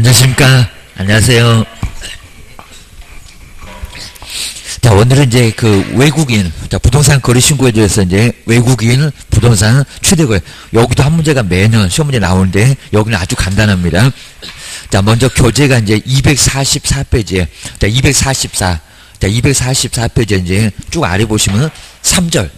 안녕하십니까. 안녕하세요. 자, 오늘은 이제 그 외국인, 자, 부동산 거래 신고에 대해서 이제 외국인 부동산 취득을, 여기도 한 문제가 매년 시험 문제 나오는데, 여기는 아주 간단합니다. 자, 먼저 교재가 이제 244페이지에, 자, 244페이지에 이제 쭉 아래 보시면 3절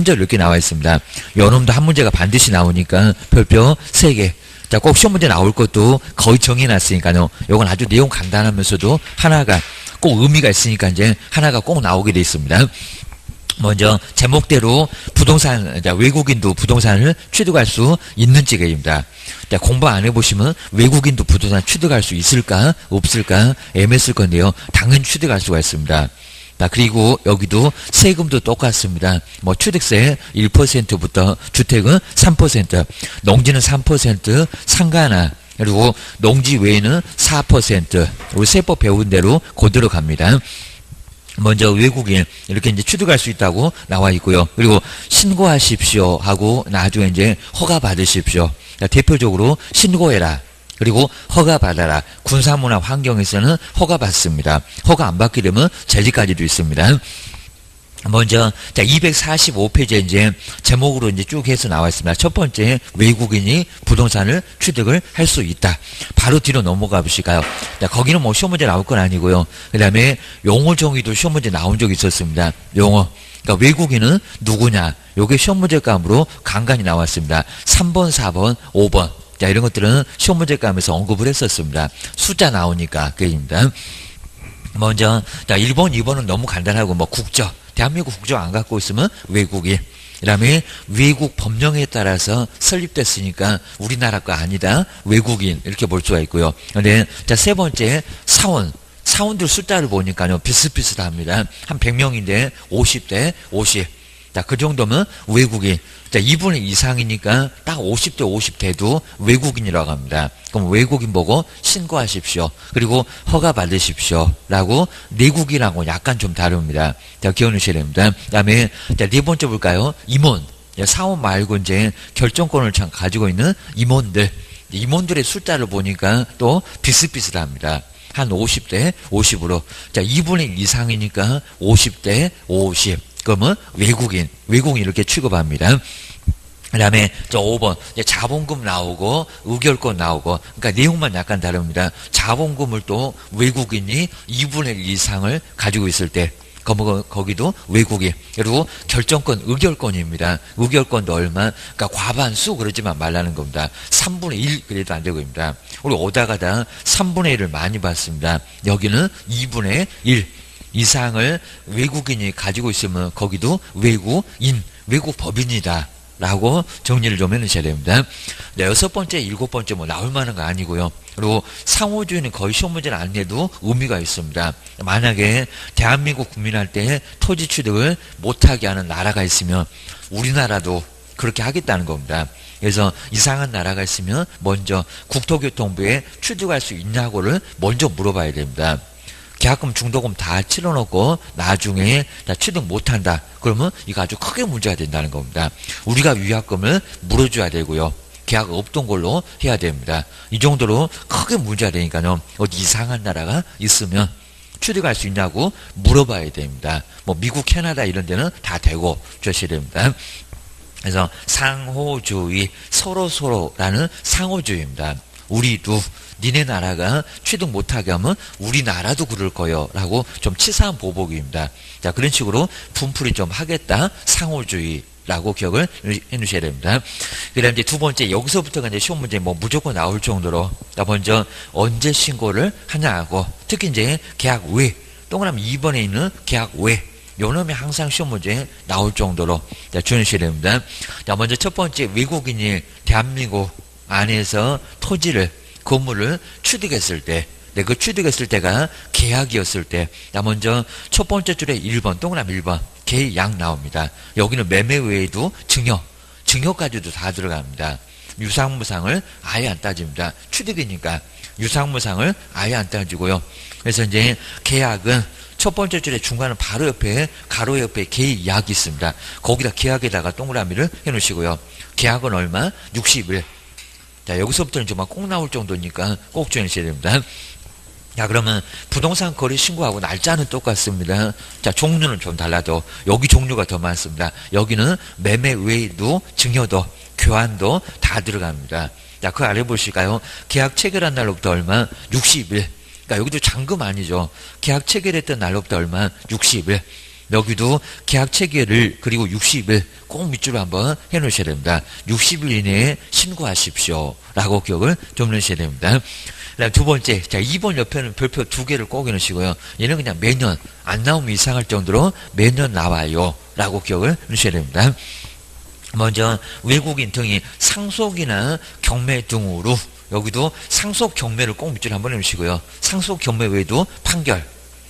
이렇게 나와 있습니다. 요놈도 한 문제가 반드시 나오니까 별표 3개. 자, 꼭 시험 문제 나올 것도 거의 정해놨으니까요. 요건 아주 내용 간단하면서도 하나가 꼭 의미가 있으니까 이제 하나가 꼭 나오게 돼 있습니다. 먼저 제목대로 부동산, 자, 외국인도 부동산을 취득할 수 있는지입니다. 자, 공부 안 해보시면 외국인도 부동산 취득할 수 있을까 없을까 애매했을 건데요. 당연히 취득할 수가 있습니다. 자, 그리고 여기도 세금도 똑같습니다. 뭐 취득세 1%부터 주택은 3%, 농지는 3%, 상가나 그리고 농지 외에는 4%. 우리 세법 배운 대로 그대로 갑니다. 먼저 외국인 이렇게 이제 취득할 수 있다고 나와 있고요. 그리고 신고하십시오 하고 나중에 이제 허가 받으십시오. 자, 대표적으로 신고해라. 그리고 허가 받아라. 군사문화 환경에서는 허가 받습니다. 허가 안 받게 되면 제지까지도 있습니다. 먼저, 자, 245페이지에 이제 제목으로 이제 쭉 해서 나와 있습니다. 첫 번째, 외국인이 부동산을 취득을 할 수 있다. 바로 뒤로 넘어가 보실까요? 자, 거기는 뭐 시험 문제 나올 건 아니고요. 그 다음에 용어 정의도 시험 문제 나온 적이 있었습니다. 용어. 그러니까 외국인은 누구냐? 요게 시험 문제감으로 간간히 나왔습니다. 3번, 4번, 5번. 자, 이런 것들은 시험 문제감에서 언급을 했었습니다. 숫자 나오니까, 그입니다. 먼저, 자, 1번, 2번은 너무 간단하고, 뭐, 국적. 대한민국 국적 안 갖고 있으면 외국인. 그 다음에 외국 법령에 따라서 설립됐으니까 우리나라 거 아니다. 외국인. 이렇게 볼 수가 있고요. 근데, 자, 세 번째, 사원들 숫자를 보니까요, 비슷비슷합니다. 한 100명인데, 50대 50. 자, 그 정도면 외국인. 자, 2분의 이상이니까 딱 50대 50대도 외국인이라고 합니다. 그럼 외국인 보고 신고하십시오. 그리고 허가 받으십시오. 라고 내국이라고 약간 좀 다릅니다. 자, 기억하셔야 됩니다. 그 다음에, 자, 네 번째 볼까요? 임원. 사원 말고 이제 결정권을 참 가지고 있는 임원들. 임원들의 숫자를 보니까 또 비슷비슷합니다. 한 50대 50으로. 자, 2분의 이상이니까 50대 50. 그러면 외국인 이렇게 취급합니다. 그 다음에 저 5번 자본금 나오고 의결권 나오고, 그러니까 내용만 약간 다릅니다. 자본금을 또 외국인이 2분의 1 이상을 가지고 있을 때 거기도 외국인. 그리고 결정권 의결권입니다. 의결권도 얼마, 그러니까 과반수 그러지만 말라는 겁니다. 3분의 1 그래도 안 되고입니다. 우리 오다가다 3분의 1을 많이 봤습니다. 여기는 2분의 1 이상을 외국인이 가지고 있으면 거기도 외국인, 외국법인이다 라고 정리를 좀 해놓으셔야 됩니다. 네, 6번째, 7번째 뭐 나올 만한 거 아니고요. 그리고 상호주의는 거의 시험 문제는 안 내도 의미가 있습니다. 만약에 대한민국 국민한테 토지 취득을 못하게 하는 나라가 있으면 우리나라도 그렇게 하겠다는 겁니다. 그래서 이상한 나라가 있으면 먼저 국토교통부에 취득할 수 있냐고를 먼저 물어봐야 됩니다. 계약금, 중도금 다 치러놓고 나중에 다 취득 못한다. 그러면 이거 아주 크게 문제가 된다는 겁니다. 우리가 위약금을 물어줘야 되고요. 계약 없던 걸로 해야 됩니다. 이 정도로 크게 문제가 되니까요. 어디 이상한 나라가 있으면 취득할 수 있냐고 물어봐야 됩니다. 뭐 미국, 캐나다 이런 데는 다 되고 주셔야 됩니다. 그래서 상호주의, 서로라는 상호주의입니다. 우리도 니네 나라가 취득 못하게 하면 우리나라도 그럴 거요 라고 좀 치사한 보복입니다. 자, 그런 식으로 분풀이 좀 하겠다. 상호주의라고 기억을 해 놓으셔야 됩니다. 그 다음 이제 두 번째, 여기서부터가 이제 시험 문제 뭐 무조건 나올 정도로, 자, 먼저 언제 신고를 하냐고, 특히 이제 계약 외, 동그라미 2번에 있는 계약 외, 요놈이 항상 시험 문제에 나올 정도로, 자, 주의하셔야 됩니다. 자, 먼저 첫 번째, 외국인이 대한민국 안에서 토지를, 건물을 취득했을 때, 그 취득했을 때가 계약이었을 때, 자, 먼저 첫 번째 줄에 1번, 동그라미 1번, 계약 나옵니다. 여기는 매매 외에도 증여까지도 다 들어갑니다. 유상무상을 아예 안 따집니다. 취득이니까 유상무상을 아예 안 따지고요. 그래서 이제 계약은 첫 번째 줄에 중간은 바로 옆에, 가로 옆에 계약이 있습니다. 거기다 계약에다가 동그라미를 해 놓으시고요. 계약은 얼마? 60일. 자, 여기서부터는 정말 꼭 나올 정도니까 꼭 주의하셔야 됩니다. 자, 그러면 부동산 거래 신고하고 날짜는 똑같습니다. 자, 종류는 좀 달라도 여기 종류가 더 많습니다. 여기는 매매 외에도 증여도, 교환도 다 들어갑니다. 자, 그 아래 보실까요? 계약 체결한 날로부터 얼마? 60일. 그러니까 여기도 잔금 아니죠. 계약 체결했던 날로부터 얼마? 60일. 여기도 계약 체결을 그리고 60일 꼭 밑줄로 한번 해놓으셔야 됩니다. 60일 이내에 신고하십시오 라고 기억을 좀 넣으셔야 됩니다. 그다음 두 번째, 자 2번 옆에는 별표 2개를 꼭 해놓으시고요. 얘는 그냥 매년 안 나오면 이상할 정도로 매년 나와요 라고 기억을 넣으셔야 됩니다. 먼저 외국인 등이 상속이나 경매 등으로 여기도 상속 경매를 꼭 밑줄 한번 해놓으시고요. 상속 경매 외에도 판결,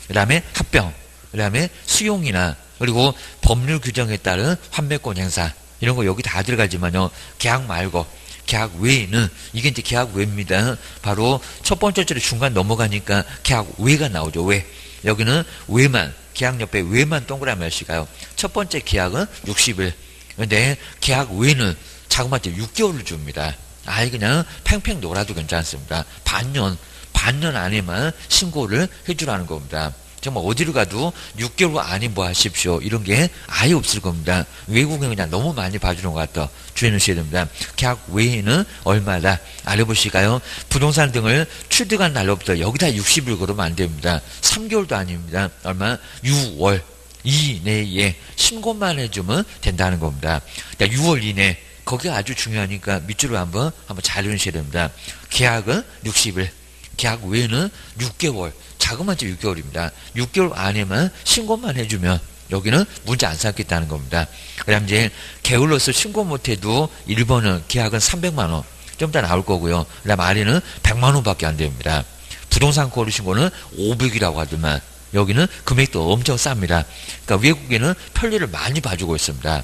그 다음에 합병, 그 다음에 수용이나 그리고 법률 규정에 따른 환매권 행사 이런 거 여기 다 들어가지만요. 계약 말고 계약 외에는 이게 이제 계약 외입니다. 바로 첫 번째 줄에 중간 넘어가니까 계약 외가 나오죠. 외. 여기는 외만 계약 옆에 외만 동그라미 하시가요. 첫 번째 계약은 60일. 근데 계약 외는 자그마치 6개월을 줍니다. 아예 그냥 팽팽 놀아도 괜찮습니다. 반년 안에만 신고를 해주라는 겁니다. 정말 어디를 가도 6개월 안에 뭐 하십시오. 이런 게 아예 없을 겁니다. 외국에 그냥 너무 많이 봐주는 것 같아. 주의하셔야 됩니다. 계약 외에는 얼마다? 알아보실까요? 부동산 등을 취득한 날로부터 여기다 60일 걸으면 안 됩니다. 3개월도 아닙니다. 얼마? 6월 이내에 신고만 해주면 된다는 겁니다. 6월 이내 거기가 아주 중요하니까 밑줄을 한번 잘 해주셔야 됩니다. 계약은 60일, 계약 외에는 6개월, 자그마치 6개월입니다. 6개월 안에만 신고만 해주면 여기는 문제 안 삼겠다는 겁니다. 그 다음 이제 게을러서 신고 못해도 1번은 계약은 300만 원, 좀 이따 나올 거고요. 그 다음 아래는 100만 원밖에 안 됩니다. 부동산 거래 신고는 500이라고 하지만 여기는 금액도 엄청 쌉니다. 그러니까 외국에는 편리를 많이 봐주고 있습니다.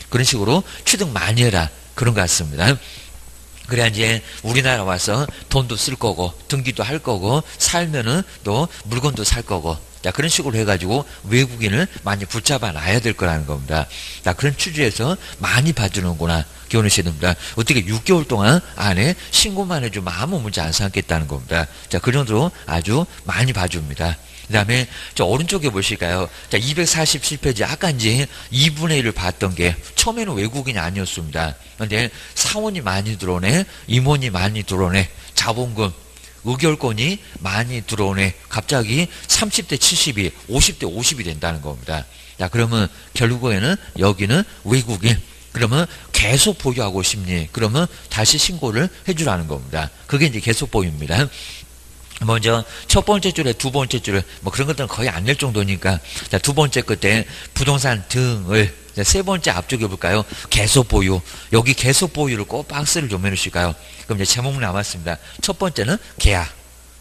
그런 식으로 취득 많이 해라. 그런 것 같습니다. 그래야 이제 우리나라 와서 돈도 쓸 거고 등기도 할 거고 살면은 또 물건도 살 거고 자 그런 식으로 해가지고 외국인을 많이 붙잡아 놔야 될 거라는 겁니다. 자 그런 취지에서 많이 봐주는구나 기원하셔야 됩니다. 어떻게 6개월 동안 안에 신고만 해주면 아무 문제 안 삼겠다는 겁니다. 자 그 정도로 아주 많이 봐줍니다. 그 다음에 저 오른쪽에 보실까요? 자 247페이지 아까 이제 2분의 1을 봤던 게 처음에는 외국인이 아니었습니다. 근데 사원이 많이 들어오네, 임원이 많이 들어오네, 자본금 의결권이 많이 들어오네. 갑자기 30대 70이 50대 50이 된다는 겁니다. 자 그러면 결국에는 여기는 외국인. 그러면 계속 보유하고 싶니? 그러면 다시 신고를 해주라는 겁니다. 그게 이제 계속 보유입니다. 먼저 첫 번째 줄에 두 번째 줄을 뭐 그런 것들은 거의 안 낼 정도니까 자 두 번째 끝에 부동산 등을 세 번째 앞쪽에 볼까요? 계속 보유. 여기 계속 보유를 꼭 박스를 좀 해놓으실까요? 그럼 이제 제목 남았습니다. 첫 번째는 계약,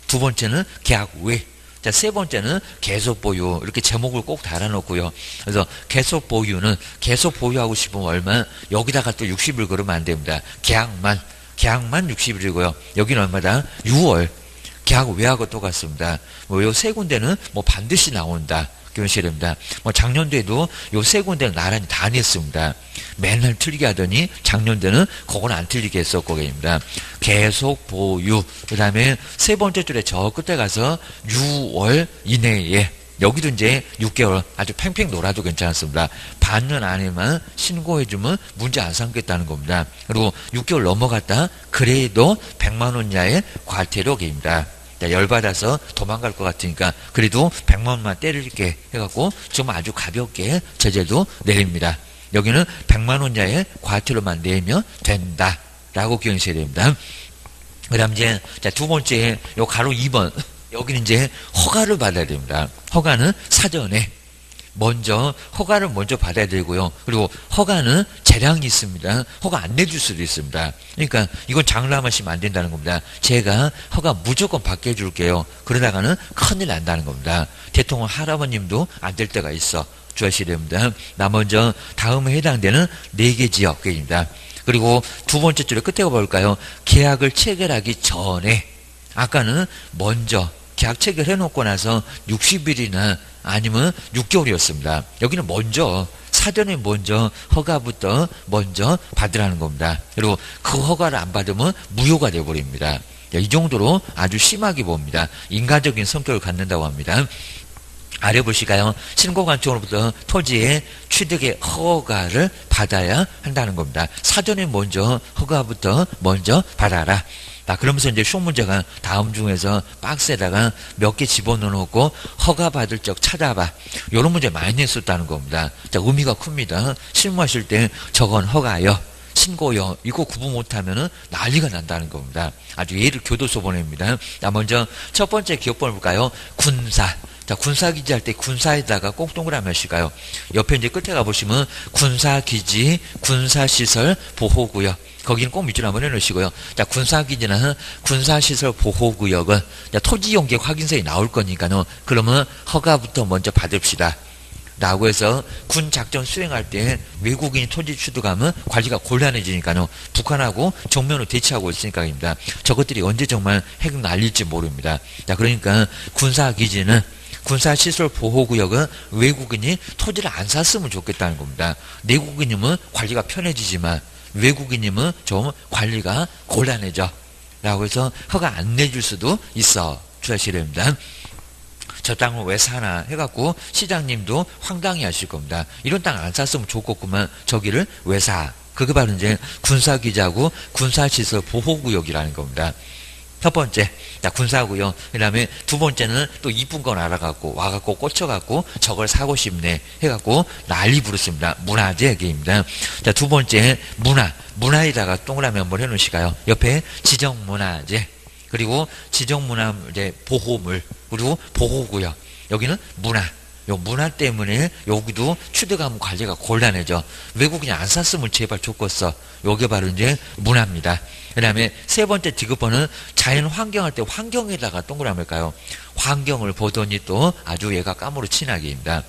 두 번째는 계약 외, 자 세 번째는 계속 보유. 이렇게 제목을 꼭 달아놓고요. 그래서 계속 보유는 계속 보유하고 싶으면 얼마? 여기다가 또 60일 그러면 안 됩니다. 계약만 60일이고요. 여기는 얼마다? 6월. 계약 외하고 똑같습니다. 뭐 요 세 군데는 뭐 반드시 나온다. 그러셔야 됩니다. 뭐 작년도에도 요 세 군데는 나란히 다 냈습니다. 맨날 틀리게 하더니 작년도에는 그건 안 틀리게 했었고 입니다. 계속 보유. 그 다음에 세 번째 줄에 저 끝에 가서 6월 이내에 여기도 이제 6개월 아주 팽팽 놀아도 괜찮습니다. 반년 안에만 신고해주면 문제 안 삼겠다는 겁니다. 그리고 6개월 넘어갔다 그래도 100만 원 이하의 과태료입니다. 열받아서 도망갈 것 같으니까 그래도 100만 원만 때릴게 해갖고 지금 아주 가볍게 제재도 내립니다. 여기는 100만 원 이하의 과태료만 내면 된다 라고 기억하셔야 됩니다. 그 다음 이제 두 번째 요 가로 2번 여기는 이제 허가를 받아야 됩니다. 허가는 사전에 먼저 허가를 먼저 받아야 되고요. 그리고 허가는 재량이 있습니다. 허가 안 내줄 수도 있습니다. 그러니까 이건 장담하시면 안 된다는 겁니다. 제가 허가 무조건 받게 해줄게요. 그러다가는 큰일 난다는 겁니다. 대통령 할아버님도 안 될 때가 있어. 주의하셔야 됩니다. 나 먼저 다음에 해당되는 4개 지역입니다. 그리고 두 번째 줄에 끝에 볼까요? 계약을 체결하기 전에 아까는 먼저 계약 체결해 놓고 나서 60일이나 아니면 6개월이었습니다. 여기는 먼저 사전에 먼저 허가부터 먼저 받으라는 겁니다. 그리고 그 허가를 안 받으면 무효가 되어버립니다. 이 정도로 아주 심하게 봅니다. 인간적인 성격을 갖는다고 합니다. 아래 보실까요? 신고관청으로부터 토지의 취득의 허가를 받아야 한다는 겁니다. 사전에 먼저 허가부터 먼저 받아라. 그러면서 이제 시험 문제가 다음 중에서 박스에다가 몇 개 집어넣어놓고 허가 받을 적 찾아봐. 이런 문제 많이 냈었다는 겁니다. 자, 의미가 큽니다. 실무하실 때 저건 허가요, 신고요, 이거 구분 못하면은 난리가 난다는 겁니다. 아주 예를 교도소 보냅니다. 자, 먼저 첫 번째 기억번호 볼까요? 군사. 자, 군사기지 할 때 군사에다가 꼭 동그라미 하실까요? 옆에 이제 끝에 가보시면 군사기지, 군사시설, 보호구역. 거기는 꼭 밑줄 한번 해놓으시고요. 자, 군사기지나 군사시설 보호구역은 토지용객 확인서에 나올 거니까요. 그러면 허가부터 먼저 받읍시다. 라고 해서 군 작전 수행할 때 외국인이 토지 취득하면 관리가 곤란해지니까요. 북한하고 정면으로 대치하고 있으니까입니다. 저것들이 언제 정말 핵 날릴지 모릅니다. 자, 그러니까 군사기지는 군사시설 보호구역은 외국인이 토지를 안 샀으면 좋겠다는 겁니다. 내국인이면 관리가 편해지지만 외국인이면 좀 관리가 곤란해져. 라고 해서 허가 안 내줄 수도 있어. 주의하셔야 됩니다. 저 땅을 왜 사나 해갖고 시장님도 황당해 하실 겁니다. 이런 땅 안 샀으면 좋겠구만 저기를 왜 사? 그게 바로 이제 군사기지하고 군사시설 보호구역이라는 겁니다. 첫 번째, 자, 군사구역. 그 다음에 두 번째는 또 이쁜 건 알아갖고, 와갖고 꽂혀갖고, 저걸 사고 싶네. 해갖고, 난리 부르습니다. 문화재 계입니다. 자, 두 번째, 문화. 문화에다가 동그라미 한번 해놓으실까요? 옆에 지정문화재. 그리고 지정문화재 보호물. 그리고 보호구역. 여기는 문화. 요 문화 때문에 여기도 취득하면 관리가 곤란해져. 외국인이 안 샀으면 제발 좋겠어. 요게 바로 이제 문화입니다. 그 다음에 세 번째 디귿번은 자연 환경할 때 환경에다가 동그라미일까요? 환경을 보더니 또 아주 얘가 까무로 친하게입니다.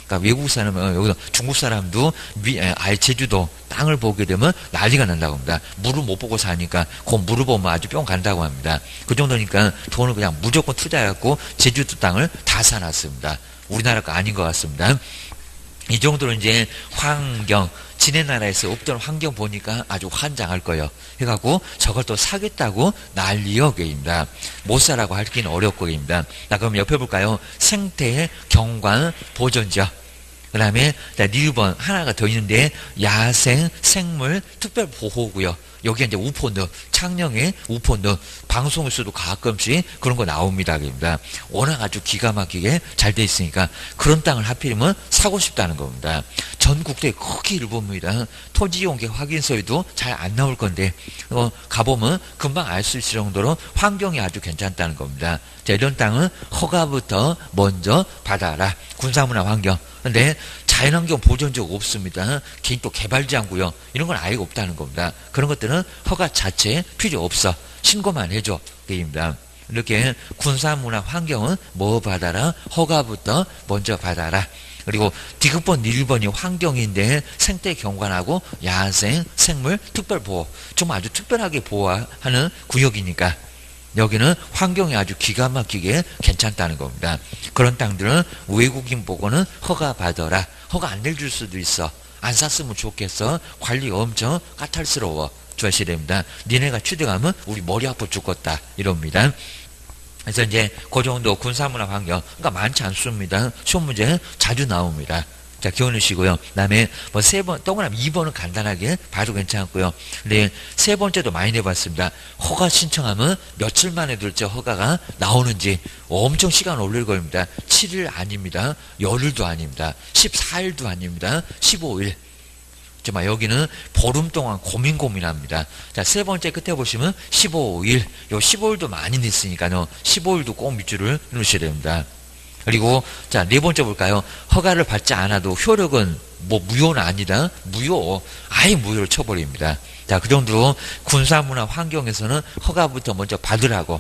그러니까 외국 사람은 여기서 중국 사람도 아예 제주도 땅을 보게 되면 난리가 난다고 합니다. 물을 못 보고 사니까 그 물을 보면 아주 뿅 간다고 합니다. 그 정도니까 돈을 그냥 무조건 투자해갖고 제주도 땅을 다 사놨습니다. 우리나라가 아닌 것 같습니다. 이 정도로 이제 환경, 지네 나라에서 없던 환경 보니까 아주 환장할 거예요. 해갖고 저걸 또 사겠다고 난리여게입니다. 못 사라고 하기는 어렵고입니다. 자, 그럼 옆에 볼까요? 생태 경관 보존지역. 그 다음에 1번 하나가 더 있는데 야생 생물 특별보호구역. 여기 이제 우포늪, 창녕의 우포늪, 방송에서도 가끔씩 그런 거 나옵니다. 워낙 아주 기가 막히게 잘 돼 있으니까 그런 땅을 하필이면 사고 싶다는 겁니다. 전국대 크게 일봅니다. 토지용객 확인서에도 잘 안 나올 건데 가보면 금방 알 수 있을 정도로 환경이 아주 괜찮다는 겁니다. 자, 이런 땅은 허가부터 먼저 받아라. 군사문화 환경. 근데 자연환경 보존적 없습니다. 개인 또 개발지향구역 이런 건 아예 없다는 겁니다. 그런 것들은 허가 자체에 필요 없어. 신고만 해줘. 게임입니다. 이렇게 군사문화 환경은 뭐 받아라? 허가부터 먼저 받아라. 그리고 디귿번 1번이 환경인데 생태 경관하고 야생, 생물, 특별보호. 좀 아주 특별하게 보호하는 구역이니까 여기는 환경이 아주 기가 막히게 괜찮다는 겁니다. 그런 땅들은 외국인 보고는 허가 받아라. 허가 안 내줄 수도 있어. 안 샀으면 좋겠어. 관리 엄청 까탈스러워. 주의하셔야 됩니다. 니네가 취득하면 우리 머리 아파 죽겠다. 이럽니다. 그래서 이제 그 정도 군사문화 환경, 그러니까 많지 않습니다. 시험 문제 자주 나옵니다. 자, 기억하시고요. 그 다음에 뭐 세 번, 동그라미 2번은 간단하게 봐도 괜찮고요. 근데 세 번째도 많이 내봤습니다. 허가 신청하면 며칠 만에 도대체 허가가 나오는지 엄청 시간 오래 걸립니다. 7일 아닙니다. 열흘도 아닙니다. 14일도 아닙니다. 15일. 정말 여기는 보름 동안 고민합니다. 자, 세 번째 끝에 보시면 15일. 요 15일도 많이 냈으니까요. 15일도 꼭 밑줄을 넣으셔야 됩니다. 그리고 자, 네 번째 볼까요? 허가를 받지 않아도 효력은 뭐 무효는 아니다. 무효. 아예 무효를 쳐버립니다. 자, 그 정도로 군사문화 환경에서는 허가부터 먼저 받으라고.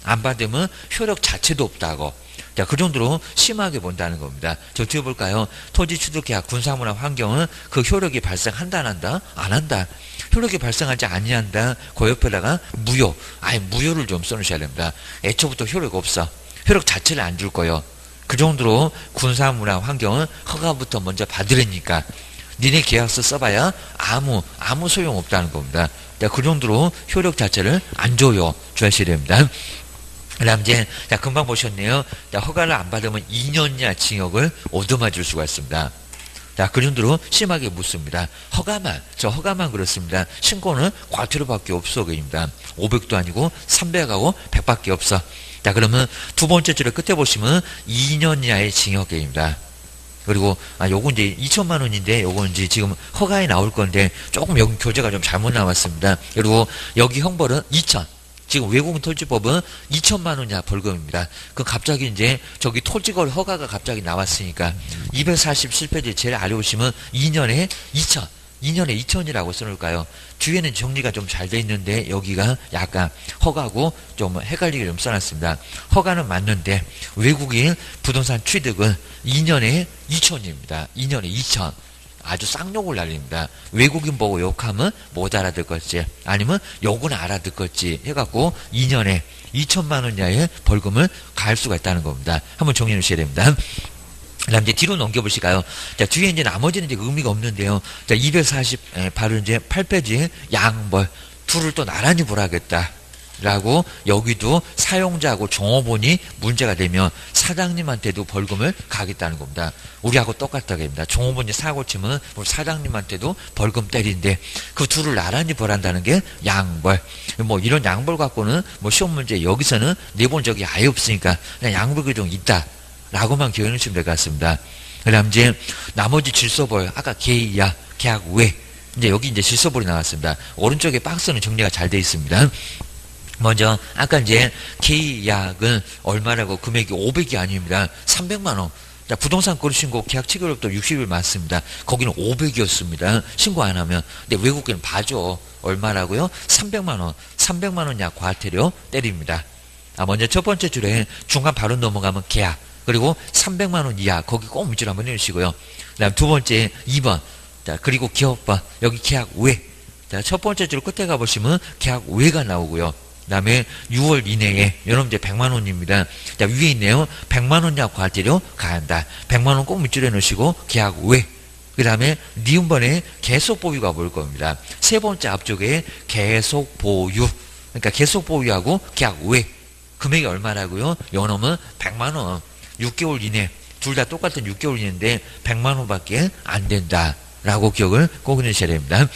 안 받으면 효력 자체도 없다고. 자, 그 정도로 심하게 본다는 겁니다. 저 뒤에 볼까요? 토지 취득계약 군사문화 환경은 그 효력이 발생한다 안 한다? 안 한다. 효력이 발생하지 아니한다. 그 옆에다가 무효. 아예 무효를 좀 써놓으셔야 됩니다. 애초부터 효력 없어. 효력 자체를 안 줄 거예요. 그 정도로 군사문화 환경은 허가부터 먼저 받으려니까 니네 계약서 써봐야 아무 소용없다는 겁니다. 그 정도로 효력 자체를 안 줘요. 주하셔야 됩니다. 그 다음 이제, 금방 보셨네요. 허가를 안 받으면 2년 이하 징역을 얻어맞을 수가 있습니다. 그 정도로 심하게 묻습니다. 허가만 그렇습니다. 신고는 과태료밖에 없어, 그입니다. 500도 아니고 300하고 100밖에 없어. 그러면 두 번째 줄에 끝에 보시면 2년 이하의 징역입니다. 그리고 요건 이제 2천만 원인데 요건 이제 지금 허가에 나올 건데 조금 여기 교재가 좀 잘못 나왔습니다. 그리고 여기 형벌은 2천. 지금 외국인 토지법은 2천만 원 이하 벌금입니다. 그 갑자기 이제 저기 토지거래 허가가 갑자기 나왔으니까 247페이지 제일 아래 오시면 2년에 2천. 2년에 2천이라고 써놓을까요? 뒤에는 정리가 좀 잘 돼 있는데 여기가 약간 허가고 좀 헷갈리게 좀 써놨습니다. 허가는 맞는데 외국인 부동산 취득은 2년에 2천입니다. 2년에 2천. 아주 쌍욕을 날립니다. 외국인 보고 욕하면 못 알아듣겠지 아니면 욕은 알아듣겠지 해갖고 2년에 2천만 원 이하의 벌금을 가할 수가 있다는 겁니다. 한번 정리해 주셔야 됩니다. 그 다음 이제 뒤로 넘겨보실까요? 자, 뒤에 이제 나머지는 이제 의미가 없는데요. 자, 248, 이제 8페이지에 양벌, 둘을 또 나란히 보라겠다. 라고, 여기도 사용자하고 종업원이 문제가 되면 사장님한테도 벌금을 가겠다는 겁니다. 우리하고 똑같다고 합니다. 종업원이 사고 치면 사장님한테도 벌금 때린데, 그 둘을 나란히 벌한다는 게 양벌. 뭐 이런 양벌 갖고는 뭐 시험 문제 여기서는 내본 적이 아예 없으니까 그냥 양벌이 좀 있다. 라고만 기억해 주시면 될 것 같습니다. 그 다음 이제 나머지 질서벌, 아까 계약 외. 이제 여기 이제 질서벌이 나왔습니다. 오른쪽에 박스는 정리가 잘 되어 있습니다. 먼저, 아까 이제 계약은 얼마라고 금액이 500이 아닙니다. 300만 원. 자, 부동산 거래 신고 계약 체결로부터 60일 맞습니다. 거기는 500이었습니다. 신고 안 하면. 근데 외국인은 봐줘. 얼마라고요? 300만 원. 300만 원 이하 과태료 때립니다. 먼저 첫 번째 줄에 중간 바로 넘어가면 계약. 그리고 300만 원 이하 거기 꼭 문자를 한번 해주시고요. 그다음 두 번째 2번. 자, 그리고 기업번 여기 계약 외. 자, 첫 번째 줄 끝에 가보시면 계약 외가 나오고요. 그다음에 6월 이내에 여러분 이제 100만 원입니다. 자, 위에 있네요. 100만 원 이하 과태료 가한다. 100만 원 꼭 문자를 해놓으시고 계약 외. 그다음에 니은번에 계속 보유가 볼 겁니다. 세 번째 앞쪽에 계속 보유. 그러니까 계속 보유하고 계약 외. 금액이 얼마라고요? 요놈은 100만 원. 6개월 이내 둘 다 똑같은 6개월 이내인데 100만 원밖에 안 된다라고 기억을 꼭 해주셔야 됩니다.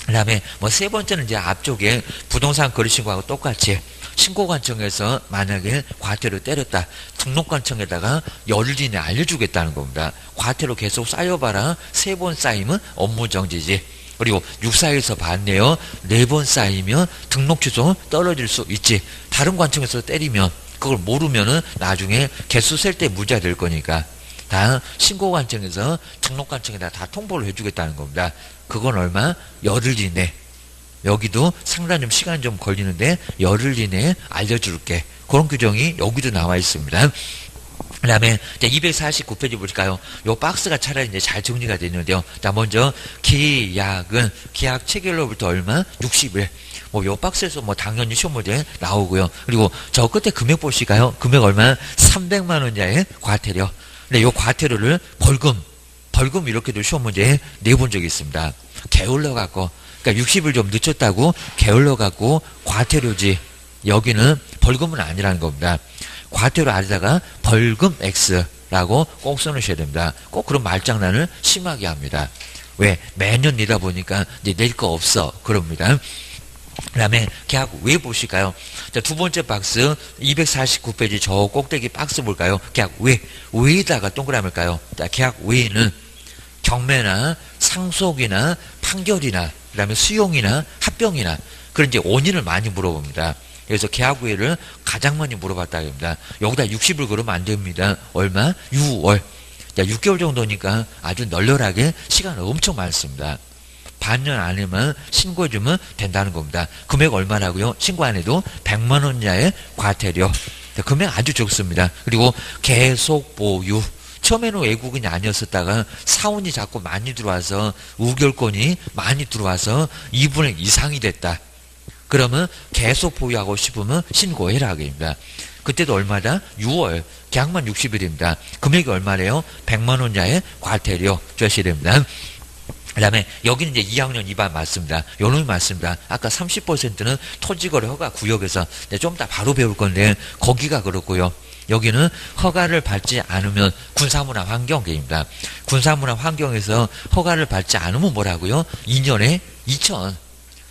그 다음에 뭐 세 번째는 이제 앞쪽에 부동산 거래 신고하고 똑같이 신고관청에서 만약에 과태료 때렸다. 등록관청에다가 열흘 이내 알려주겠다는 겁니다. 과태료 계속 쌓여봐라. 3번 쌓이면 업무정지지. 그리고 6사에서 봤네요. 4번 쌓이면 등록 취소 떨어질 수 있지. 다른 관청에서 때리면 그걸 모르면은 나중에 개수 셀 때 문제가 될 거니까 다 신고관청에서 등록관청에다 다 통보를 해주겠다는 겁니다. 그건 얼마? 열흘 이내. 여기도 상당히 좀 시간 좀 걸리는데 열흘 이내에 알려줄게. 그런 규정이 여기도 나와 있습니다. 그 다음에 249페이지 보실까요? 요 박스가 차라리 이제 잘 정리가 되어 있는데요. 자, 먼저 계약은 계약 체결로부터 얼마? 60일. 요 박스에서 당연히 시험 문제 나오고요. 그리고 저 끝에 금액 보실까요? 금액 얼마? 300만 원 이하의 과태료. 근데 요 과태료를 벌금 이렇게도 시험 문제에 내본 적이 있습니다. 게을러 갖고, 그러니까 60일 좀 늦췄다고 게을러 갖고 과태료지. 여기는 벌금은 아니라는 겁니다. 과태료 아래다가 벌금 X라고 꼭 써놓으셔야 됩니다. 꼭 그런 말장난을 심하게 합니다. 왜? 매년 내다 보니까 이제 낼 거 없어. 그럽니다. 그 다음에 계약 외 보실까요? 자, 두 번째 박스 249페이지 저 꼭대기 박스 볼까요? 계약 외에다가 동그라미일까요? 자, 계약 외에는 경매나 상속이나 판결이나 그 다음에 수용이나 합병이나 그런 이제 원인을 많이 물어봅니다. 그래서 계약 외를 가장 많이 물어봤다고 합니다. 여기다 60을 그러면 안 됩니다. 얼마? 6월. 자, 6개월 정도니까 아주 널널하게 시간 엄청 많습니다. 반년 안에만 신고해주면 된다는 겁니다. 금액 얼마라고요? 신고 안 해도 100만 원 이하의 과태료. 금액 아주 적습니다. 그리고 계속 보유. 처음에는 외국인이 아니었었다가 사원이 자꾸 많이 들어와서 우결권이 많이 들어와서 2분의 1 이상이 됐다. 그러면 계속 보유하고 싶으면 신고해라 하겠습니다. 그때도 얼마다? 6월. 계약만 60일입니다. 금액이 얼마래요? 100만 원 이하의 과태료 주셔야 됩니다. 그다음에 여기는 이제 2학년 2반 맞습니다. 요놈이 맞습니다. 아까 30%는 토지거래 허가 구역에서 좀 이따 바로 배울 건데 거기가 그렇고요. 여기는 허가를 받지 않으면 군사문화 환경계입니다. 군사문화 환경에서 허가를 받지 않으면 뭐라고요? 2년에 2천.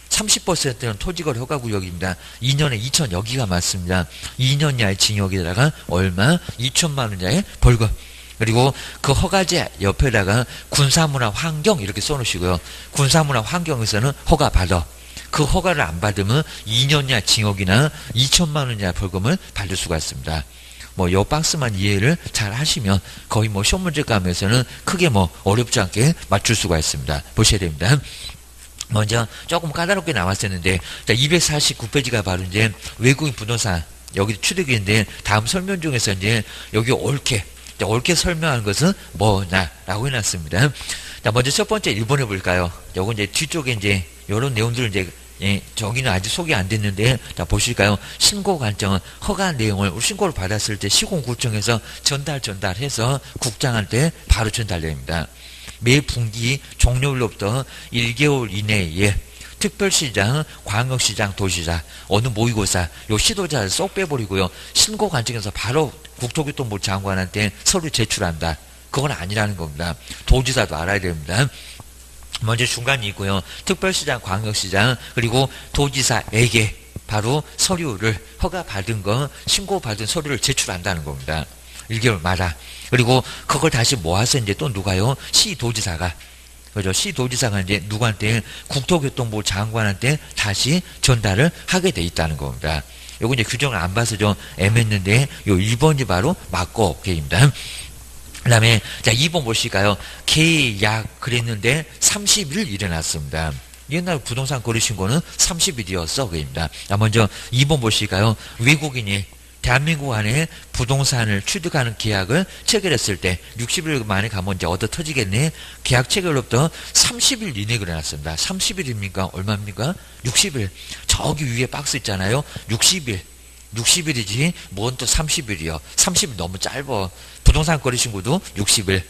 30%는 토지거래 허가구역입니다. 2년에 2천 여기가 맞습니다. 2년 이하의 징역에다가 얼마? 2천만 원 이하의 벌금. 그리고 그 허가제 옆에다가 군사문화 환경 이렇게 써놓으시고요. 군사문화 환경에서는 허가 받아. 그 허가를 안 받으면 2년 이하 징역이나 2천만 원 이하 벌금을 받을 수가 있습니다. 뭐 요 박스만 이해를 잘 하시면 거의 뭐 시험 문제감에서는 크게 뭐 어렵지 않게 맞출 수가 있습니다. 보셔야 됩니다. 먼저 조금 까다롭게 나왔었는데 249페이지가 바로 이제 외국인 부동산 여기 취득인데 다음 설명 중에서 이제 여기 옳게 설명하는 것은 뭐냐라고 해놨습니다. 자, 먼저 첫 번째 1번 해볼까요? 요건 이제 뒤쪽에 이제 요런 내용들을 이제 저기는 아직 소개 안 됐는데, 자, 보실까요? 신고 관청은 허가 내용을 신고를 받았을 때 시공구청에서 전달해서 국장한테 바로 전달됩니다. 매 분기 종료일로부터 1개월 이내에 특별시장, 광역시장, 도시사, 어느 모의고사, 요 시도자를 쏙 빼버리고요. 신고 관청에서 바로 국토교통부 장관한테 서류 제출한다. 그건 아니라는 겁니다. 도지사도 알아야 됩니다. 먼저 중간이 있고요. 특별시장, 광역시장, 그리고 도지사에게 바로 서류를 허가받은 거, 신고받은 서류를 제출한다는 겁니다. 1개월마다. 그리고 그걸 다시 모아서 이제 또 누가요? 시도지사가. 그죠? 시도지사가 이제 누구한테? 국토교통부 장관한테 다시 전달을 하게 돼 있다는 겁니다. 요거 이제 규정을 안 봐서 좀 애매했는데, 요 1번이 바로 맞고, 오케이입니다. 그 다음에, 자, 2번 보실까요? 계약 그랬는데 30일 일어났습니다. 옛날 부동산 거래신고는 30일이었어. 그입니다. 자, 먼저 2번 보실까요? 외국인이 대한민국 안에 부동산을 취득하는 계약을 체결했을 때 60일 만에 가면 이제 얻어 터지겠네. 계약 체결로부터 30일 이내에 일어났습니다. 30일입니까? 얼마입니까? 60일. 저기 위에 박스 있잖아요. 60일. 60일이지 뭔 또 30일이요. 30일 너무 짧어. 부동산 거래신고도 60일.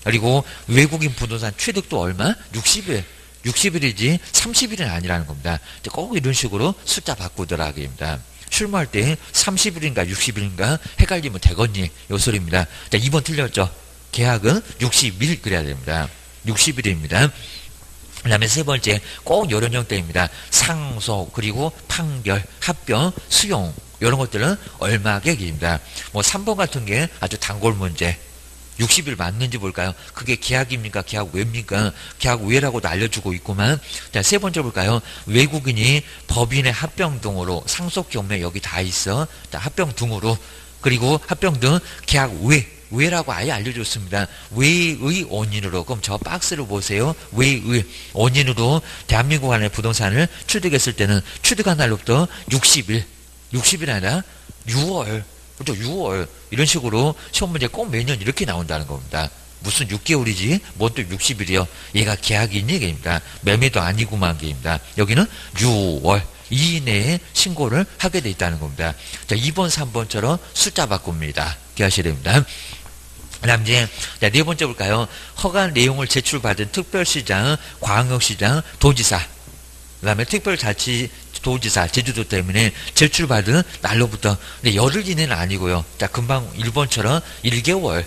그리고 외국인 부동산 취득도 얼마? 60일. 60일이지 30일은 아니라는 겁니다. 꼭 이런 식으로 숫자 바꾸더라 그입니다. 출마할 때 30일인가 60일인가 헷갈리면 되겠니? 요 소리입니다. 자, 2번 틀렸죠? 계약은 60일 그래야 됩니다. 60일입니다. 그 다음에 세 번째, 꼭 요런 형태입니다. 상속, 그리고 판결, 합병, 수용, 이런 것들은 얼마객입니다. 뭐 3번 같은 게 아주 단골 문제. 60일 맞는지 볼까요? 그게 계약입니까? 계약 외입니까? 계약 외라고도 알려주고 있구만. 자, 세 번째 볼까요? 외국인이 법인의 합병 등으로 상속 경매 여기 다 있어. 자, 합병 등으로. 그리고 합병 등 계약 외라고 아예 알려줬습니다. 외의 원인으로. 그럼 저 박스를 보세요. 외의 원인으로 대한민국 안에 부동산을 취득했을 때는 취득한 날로부터 60일 아니라 6월. 그렇죠? 6월. 이런 식으로 시험 문제 꼭 매년 이렇게 나온다는 겁니다. 무슨 6개월이지? 뭔 또 60일이요? 얘가 계약인 얘기입니다. 매매도 아니구만 게입니다. 여기는 6월 이내에 신고를 하게 돼 있다는 겁니다. 자, 2번, 3번처럼 숫자 바꿉니다. 기하셔야 됩니다. 그 다음 이제, 자, 네 번째 볼까요? 허가 내용을 제출받은 특별시장, 광역시장, 도지사. 그 다음에 특별자치도지사, 제주도 때문에 제출받은 날로부터, 근데 열흘 이내는 아니고요. 자, 금방 1번처럼 1개월.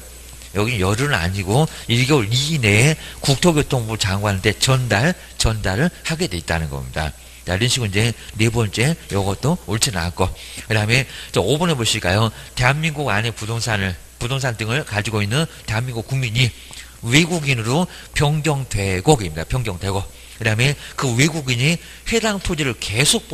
여기 열흘은 아니고 1개월 이내에 국토교통부 장관한테 전달을 하게 돼 있다는 겁니다. 자, 이런 식으로 이제 네 번째, 요것도 옳지 않았고. 그 다음에 5번에 보실까요? 대한민국 안에 부동산 등을 가지고 있는 대한민국 국민이 외국인으로 변경되고입니다. 변경되고. 그 다음에 그 외국인이 해당 토지를 계속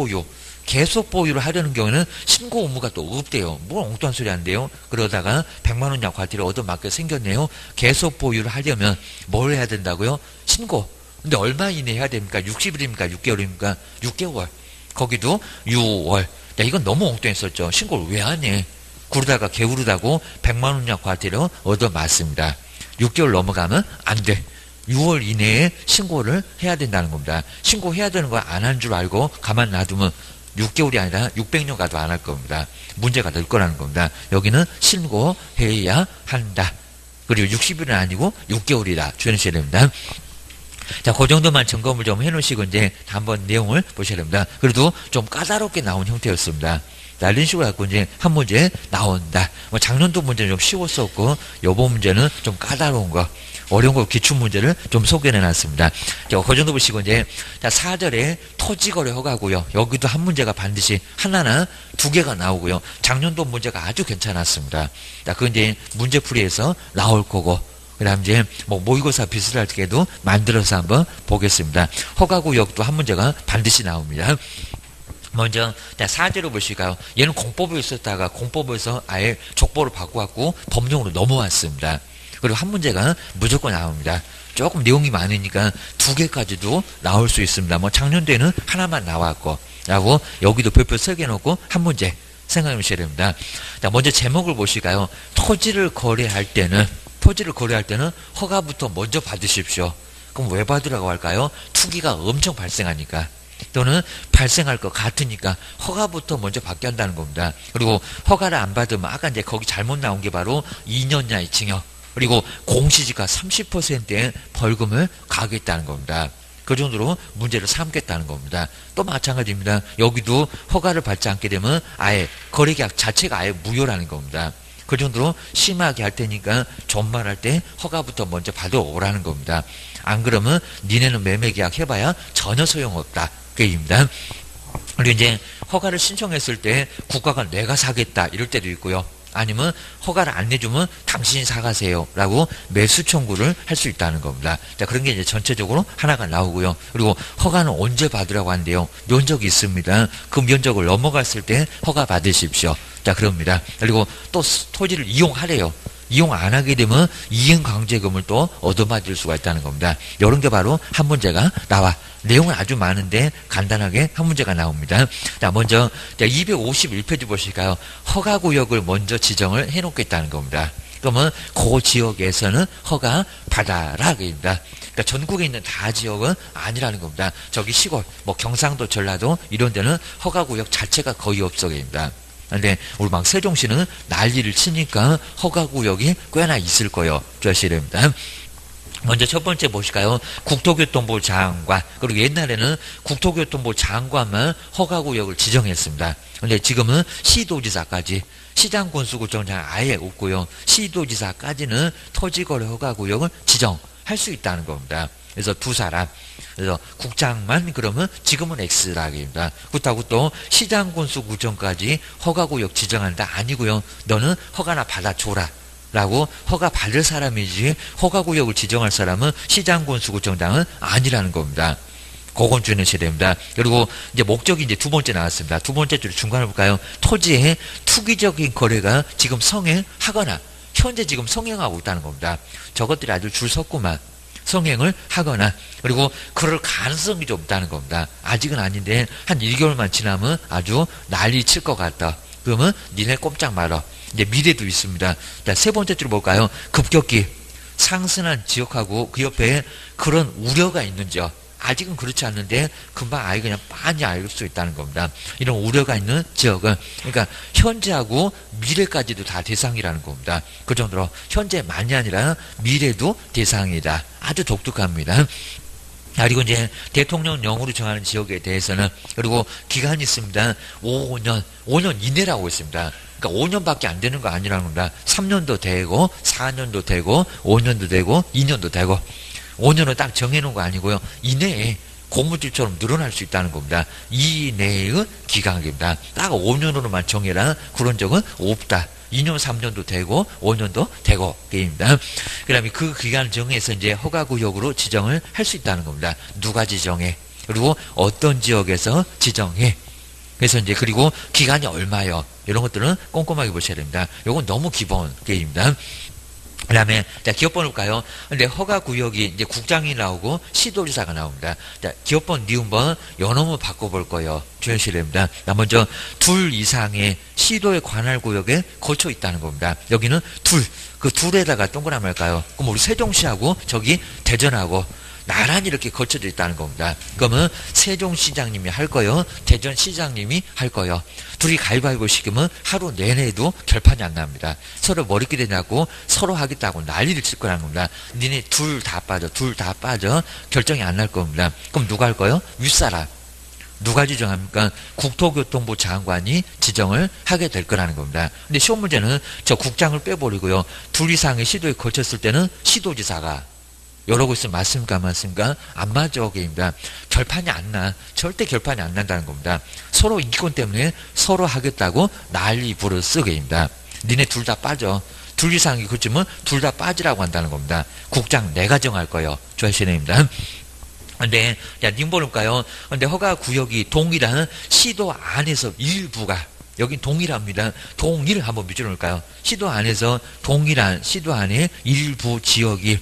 보유를 하려는 경우에는 신고 의무가 또 없대요. 뭘 엉뚱한 소리 한대요. 그러다가 100만 원 이하 과태료 얻어맞게 생겼네요. 계속 보유를 하려면 뭘 해야 된다고요? 신고. 근데 얼마 이내 해야 됩니까? 60일입니까? 6개월입니까? 6개월. 거기도 6월. 야, 이건 너무 엉뚱했었죠. 신고를 왜 하니? 그러다가 게으르다고 100만 원 이하 과태료 얻어맞습니다. 6개월 넘어가면 안 돼. 6월 이내에 신고를 해야 된다는 겁니다. 신고해야 되는 거 안 한 줄 알고 가만 놔두면 6개월이 아니라 600년 가도 안 할 겁니다. 문제가 될 거라는 겁니다. 여기는 신고해야 한다. 그리고 60일은 아니고 6개월이다. 주의하셔야 됩니다. 자, 그 정도만 점검을 좀 해놓으시고 이제 한번 내용을 보셔야 됩니다. 그래도 좀 까다롭게 나온 형태였습니다. 자, 이런 식으로 갖고 이제 한 문제 나온다. 뭐 작년도 문제는 좀 쉬웠었고, 요번 문제는 좀 까다로운 거, 어려운 거 기출 문제를 좀 소개해 놨습니다. 자, 그 정도 보시고 이제, 자, 4절에 토지거래 허가고요. 여기도 한 문제가 반드시 하나나 두 개가 나오고요. 작년도 문제가 아주 괜찮았습니다. 자, 그건 이제 문제풀이에서 나올 거고, 그 다음 이제 뭐 모의고사 비슷할 때도 만들어서 한번 보겠습니다. 허가구역도 한 문제가 반드시 나옵니다. 먼저 4제로 보실까요? 얘는 공법에 있었다가 공법에서 아예 족보를 바꿔갖고 법령으로 넘어왔습니다. 그리고 한 문제가 무조건 나옵니다. 조금 내용이 많으니까 두 개까지도 나올 수 있습니다. 뭐 작년도에는 하나만 나왔고, 라고 여기도 별표 3개 놓고 한 문제 생각해 보셔야 됩니다. 자, 먼저 제목을 보실까요? 토지를 거래할 때는 허가부터 먼저 받으십시오. 그럼 왜 받으라고 할까요? 투기가 엄청 발생하니까. 또는 발생할 것 같으니까 허가부터 먼저 받게 한다는 겁니다. 그리고 허가를 안 받으면 아까 이제 거기 잘못 나온 게 바로 2년 이하의 징역, 그리고 공시지가 30%의 벌금을 가하겠다는 겁니다. 그 정도로 문제를 삼겠다는 겁니다. 또 마찬가지입니다. 여기도 허가를 받지 않게 되면 아예 거래계약 자체가 아예 무효라는 겁니다. 그 정도로 심하게 할 테니까 존말할 때 허가부터 먼저 받아오라는 겁니다. 안 그러면 니네는 매매계약 해봐야 전혀 소용없다. 그 얘기입니다. 그리고 이제 허가를 신청했을 때 국가가 내가 사겠다 이럴 때도 있고요. 아니면 허가를 안 내주면 당신이 사가세요 라고 매수 청구를 할 수 있다는 겁니다. 자, 그런 게 이제 전체적으로 하나가 나오고요. 그리고 허가는 언제 받으라고 하는데요. 면적이 있습니다. 그 면적을 넘어갔을 때 허가 받으십시오. 자, 그럽니다. 그리고 또 토지를 이용하래요. 이용 안 하게 되면 이행강제금을 또 얻어맞을 수가 있다는 겁니다. 이런 게 바로 한 문제가 나와. 내용은 아주 많은데 간단하게 한 문제가 나옵니다. 자, 먼저 251페이지 보실까요? 허가구역을 먼저 지정을 해놓겠다는 겁니다. 그러면 그 지역에서는 허가 받아라 그입니다. 그러니까 전국에 있는 다 지역은 아니라는 겁니다. 저기 시골, 뭐 경상도, 전라도 이런 데는 허가구역 자체가 거의 없어 그입니다. 근데 우리 막 세종시는 난리를 치니까 허가구역이 꽤나 있을 거예요. 주셔야 됩니다. 먼저 첫 번째 보실까요? 국토교통부 장관. 그리고 옛날에는 국토교통부 장관만 허가구역을 지정했습니다. 근데 지금은 시도지사까지, 시장군수구청장 아예 없고요. 시도지사까지는 토지거래 허가구역을 지정할 수 있다는 겁니다. 그래서 두 사람. 그래서 국장만 그러면 지금은 X라기입니다. 그렇다고 또 시장군수구청까지 허가구역 지정한다 아니고요. 너는 허가나 받아줘라 라고 허가 받을 사람이지 허가구역을 지정할 사람은 시장군수구청장은 아니라는 겁니다. 그건 주의하셔야 됩니다. 그리고 이제 목적이 이제 두 번째 나왔습니다. 두 번째 줄 중간에 볼까요? 토지의 투기적인 거래가 지금 성행하거나 현재 지금 성행하고 있다는 겁니다. 저것들이 아주 줄 섰구만. 성행을 하거나 그리고 그럴 가능성이 좀 없다는 겁니다. 아직은 아닌데 한 1개월만 지나면 아주 난리 칠 것 같다. 그러면 니네 꼼짝 말어. 이제 미래도 있습니다. 자, 세 번째 줄 볼까요? 급격히 상승한 지역하고 그 옆에 그런 우려가 있는지요. 아직은 그렇지 않는데 금방 아예 그냥 빤히 알 수 있다는 겁니다. 이런 우려가 있는 지역은 그러니까 현재하고 미래까지도 다 대상이라는 겁니다. 그 정도로 현재만이 아니라 미래도 대상이다. 아주 독특합니다. 그리고 이제 대통령령으로 정하는 지역에 대해서는 그리고 기간이 있습니다. 5년 이내라고 있습니다. 그러니까 5년밖에 안 되는 거 아니라는 겁니다. 3년도 되고 4년도 되고 5년도 되고 2년도 되고 5년은 딱 정해놓은 거 아니고요. 이내에 고무줄처럼 늘어날 수 있다는 겁니다. 이내의 기간입니다. 딱 5년으로만 정해라. 그런 적은 없다. 2년, 3년도 되고 5년도 되고 게임입니다. 그 다음에 그 기간을 정해서 이제 허가구역으로 지정을 할 수 있다는 겁니다. 누가 지정해? 그리고 어떤 지역에서 지정해? 그래서 이제 그리고 기간이 얼마요? 이런 것들은 꼼꼼하게 보셔야 됩니다. 이건 너무 기본 게임입니다. 그 다음에, 자, 기업번호 볼까요? 근데 허가구역이 이제 국장이 나오고 시도지사가 나옵니다. 자, 기업번, 니은번, 요놈을 바꿔볼 거예요. 주의하셔야 됩니다. 자, 먼저, 둘 이상의 시도의 관할 구역에 걸쳐 있다는 겁니다. 여기는 둘, 그 둘에다가 동그라미 할까요? 그럼 우리 세종시하고 저기 대전하고 나란히 이렇게 거쳐져 있다는 겁니다. 그러면 세종시장님이 할 거요, 대전시장님이 할 거요. 둘이 가위바위보 시키면 하루 내내도 결판이 안 납니다. 서로 머리끼리 내고 서로 하겠다고 난리를 칠 거라는 겁니다. 니네 둘 다 빠져. 결정이 안 날 겁니다. 그럼 누가 할 거요? 윗사람. 누가 지정합니까? 국토교통부 장관이 지정을 하게 될 거라는 겁니다. 근데 시험 문제는 저 국장을 빼버리고요. 둘 이상의 시도에 걸쳤을 때는 시도지사가 이러고 있으면 맞습니까? 안 맞습니까? 안 맞아, 게임입니다. 결판이 안 나. 절대 결판이 안 난다는 겁니다. 서로 인기권 때문에 서로 하겠다고 난리 부르스 게임입니다. 니네 둘 다 빠져. 둘 이상이 그치면 둘 다 빠지라고 한다는 겁니다. 국장 내가 정할 거요. 조하시네입니다. 근데, 야, 님 볼까요? 근데 허가구역이 동일한 시도 안에서 일부가, 여긴 동일합니다. 동일 한번 밑줄을까요? 시도 안에서 동일한 시도 안에 일부 지역이,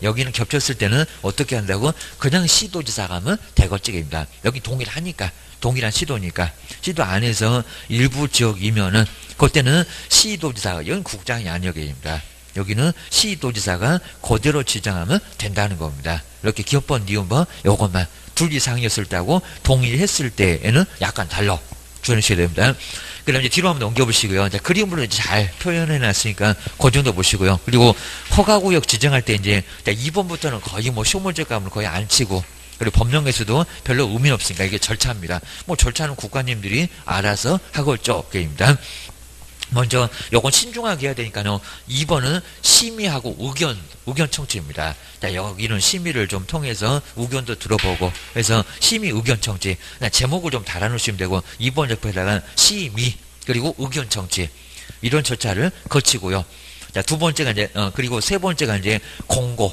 여기는 겹쳤을 때는 어떻게 한다고? 그냥 시도지사가 하면 대거찌개입니다. 여기 동일하니까, 동일한 시도니까. 시도 안에서 일부 지역이면은, 그때는 시도지사가, 여긴 국장이 아니여기입니다. 여기는 시도지사가 그대로 지정하면 된다는 겁니다. 이렇게 기업번, 니은번, 요것만 둘 이상이었을 때하고 동일했을 때에는 약간 달라. 주의하셔야 됩니다. 그 다음 이제 뒤로 한번 넘겨보시고요. 이제 그림으로 이제 잘 표현해 놨으니까 그 정도 보시고요. 그리고 허가구역 지정할 때 이제 2번부터는 거의 뭐 시험문제감을 거의 안 치고, 그리고 법령에서도 별로 의미 없으니까 이게 절차입니다. 뭐 절차는 국가님들이 알아서 하고 있죠. 게임입니다. 먼저 요건 신중하게 해야 되니까요. 2번은 심의하고 의견 청취입니다. 자, 여기는 심의를 좀 통해서 의견도 들어보고, 그래서 심의 의견 청취. 제목을 좀 달아놓으시면 되고, 2번 옆에다가 심의 그리고 의견 청취, 이런 절차를 거치고요. 자, 두 번째가 이제 그리고 세 번째가 이제 공고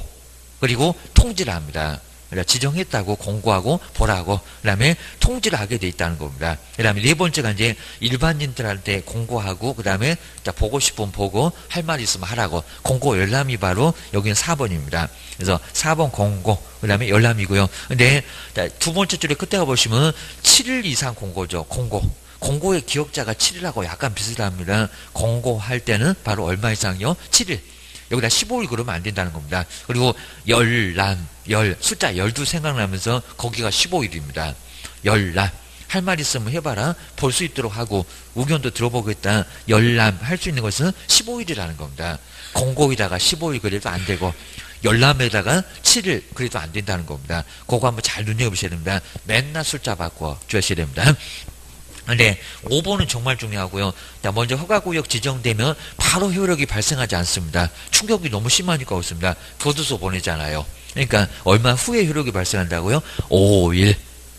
그리고 통지를 합니다. 지정했다고 공고하고 보라고, 그 다음에 통지를 하게 돼 있다는 겁니다. 그 다음에 네 번째가 이제 일반인들한테 공고하고, 그 다음에 보고 싶으면 보고, 할 말 있으면 하라고. 공고 열람이 바로 여기는 4번입니다. 그래서 4번 공고, 그 다음에 열람이고요. 근데 두 번째 줄에 끝에 보시면 7일 이상 공고죠. 공고의 기억자가 7일하고 약간 비슷합니다. 공고할 때는 바로 얼마 이상이요? 7일. 여기다 15일 그러면 안 된다는 겁니다. 그리고 숫자 12 생각나면서 거기가 15일입니다. 열람. 할 말 있으면 해봐라. 볼 수 있도록 하고, 의견도 들어보겠다. 열람. 할 수 있는 것은 15일이라는 겁니다. 공고에다가 15일 그래도 안 되고, 열람에다가 7일 그래도 안 된다는 겁니다. 그거 한번 잘 눈여보셔야 됩니다. 맨날 숫자 바꿔 주셔야 됩니다. 근데 5번은 정말 중요하고요. 먼저 허가구역 지정되면 바로 효력이 발생하지 않습니다. 충격이 너무 심하니까 없습니다. 교도소 보내잖아요. 그러니까 얼마 후에 효력이 발생한다고요? 5일.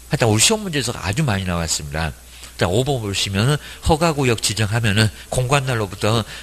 하여튼 우리 시험 문제에서 아주 많이 나왔습니다. 자, 5번 보시면 허가구역 지정하면은 공고한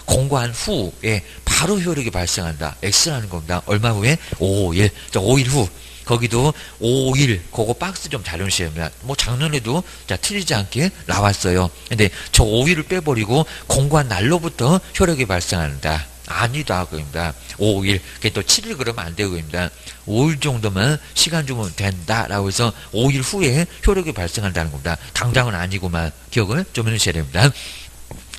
공고한 후에 바로 효력이 발생한다. X라는 겁니다. 얼마 후에? 5일. 자, 5일 후. 거기도 5일, 그거 박스 좀 잘 넣으셔야 됩니다. 뭐 작년에도 틀리지 않게 나왔어요. 근데 저 5일을 빼버리고 공고한 날로부터 효력이 발생한다. 아니다, 그겁니다. 5일. 그게 또 7일 그러면 안 되고, 입니다. 5일 정도만 시간 주면 된다라고 해서 5일 후에 효력이 발생한다는 겁니다. 당장은 아니고만 기억을 좀 해주셔야 됩니다.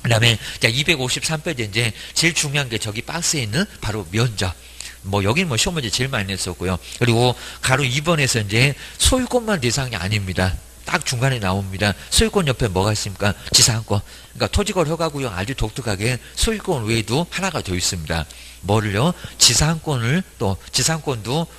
그 다음에 253페이지 이제 제일 중요한 게 저기 박스에 있는 바로 면적. 여기는 시험 문제 제일 많이 냈었고요. 그리고 가로 2번에서 이제 소유권만 대상이 아닙니다. 딱 중간에 나옵니다. 소유권 옆에 뭐가 있습니까? 지상권. 그러니까 토지거래 허가구역 아주 독특하게 소유권 외에도 하나가 더 있습니다. 뭐를요? 지상권도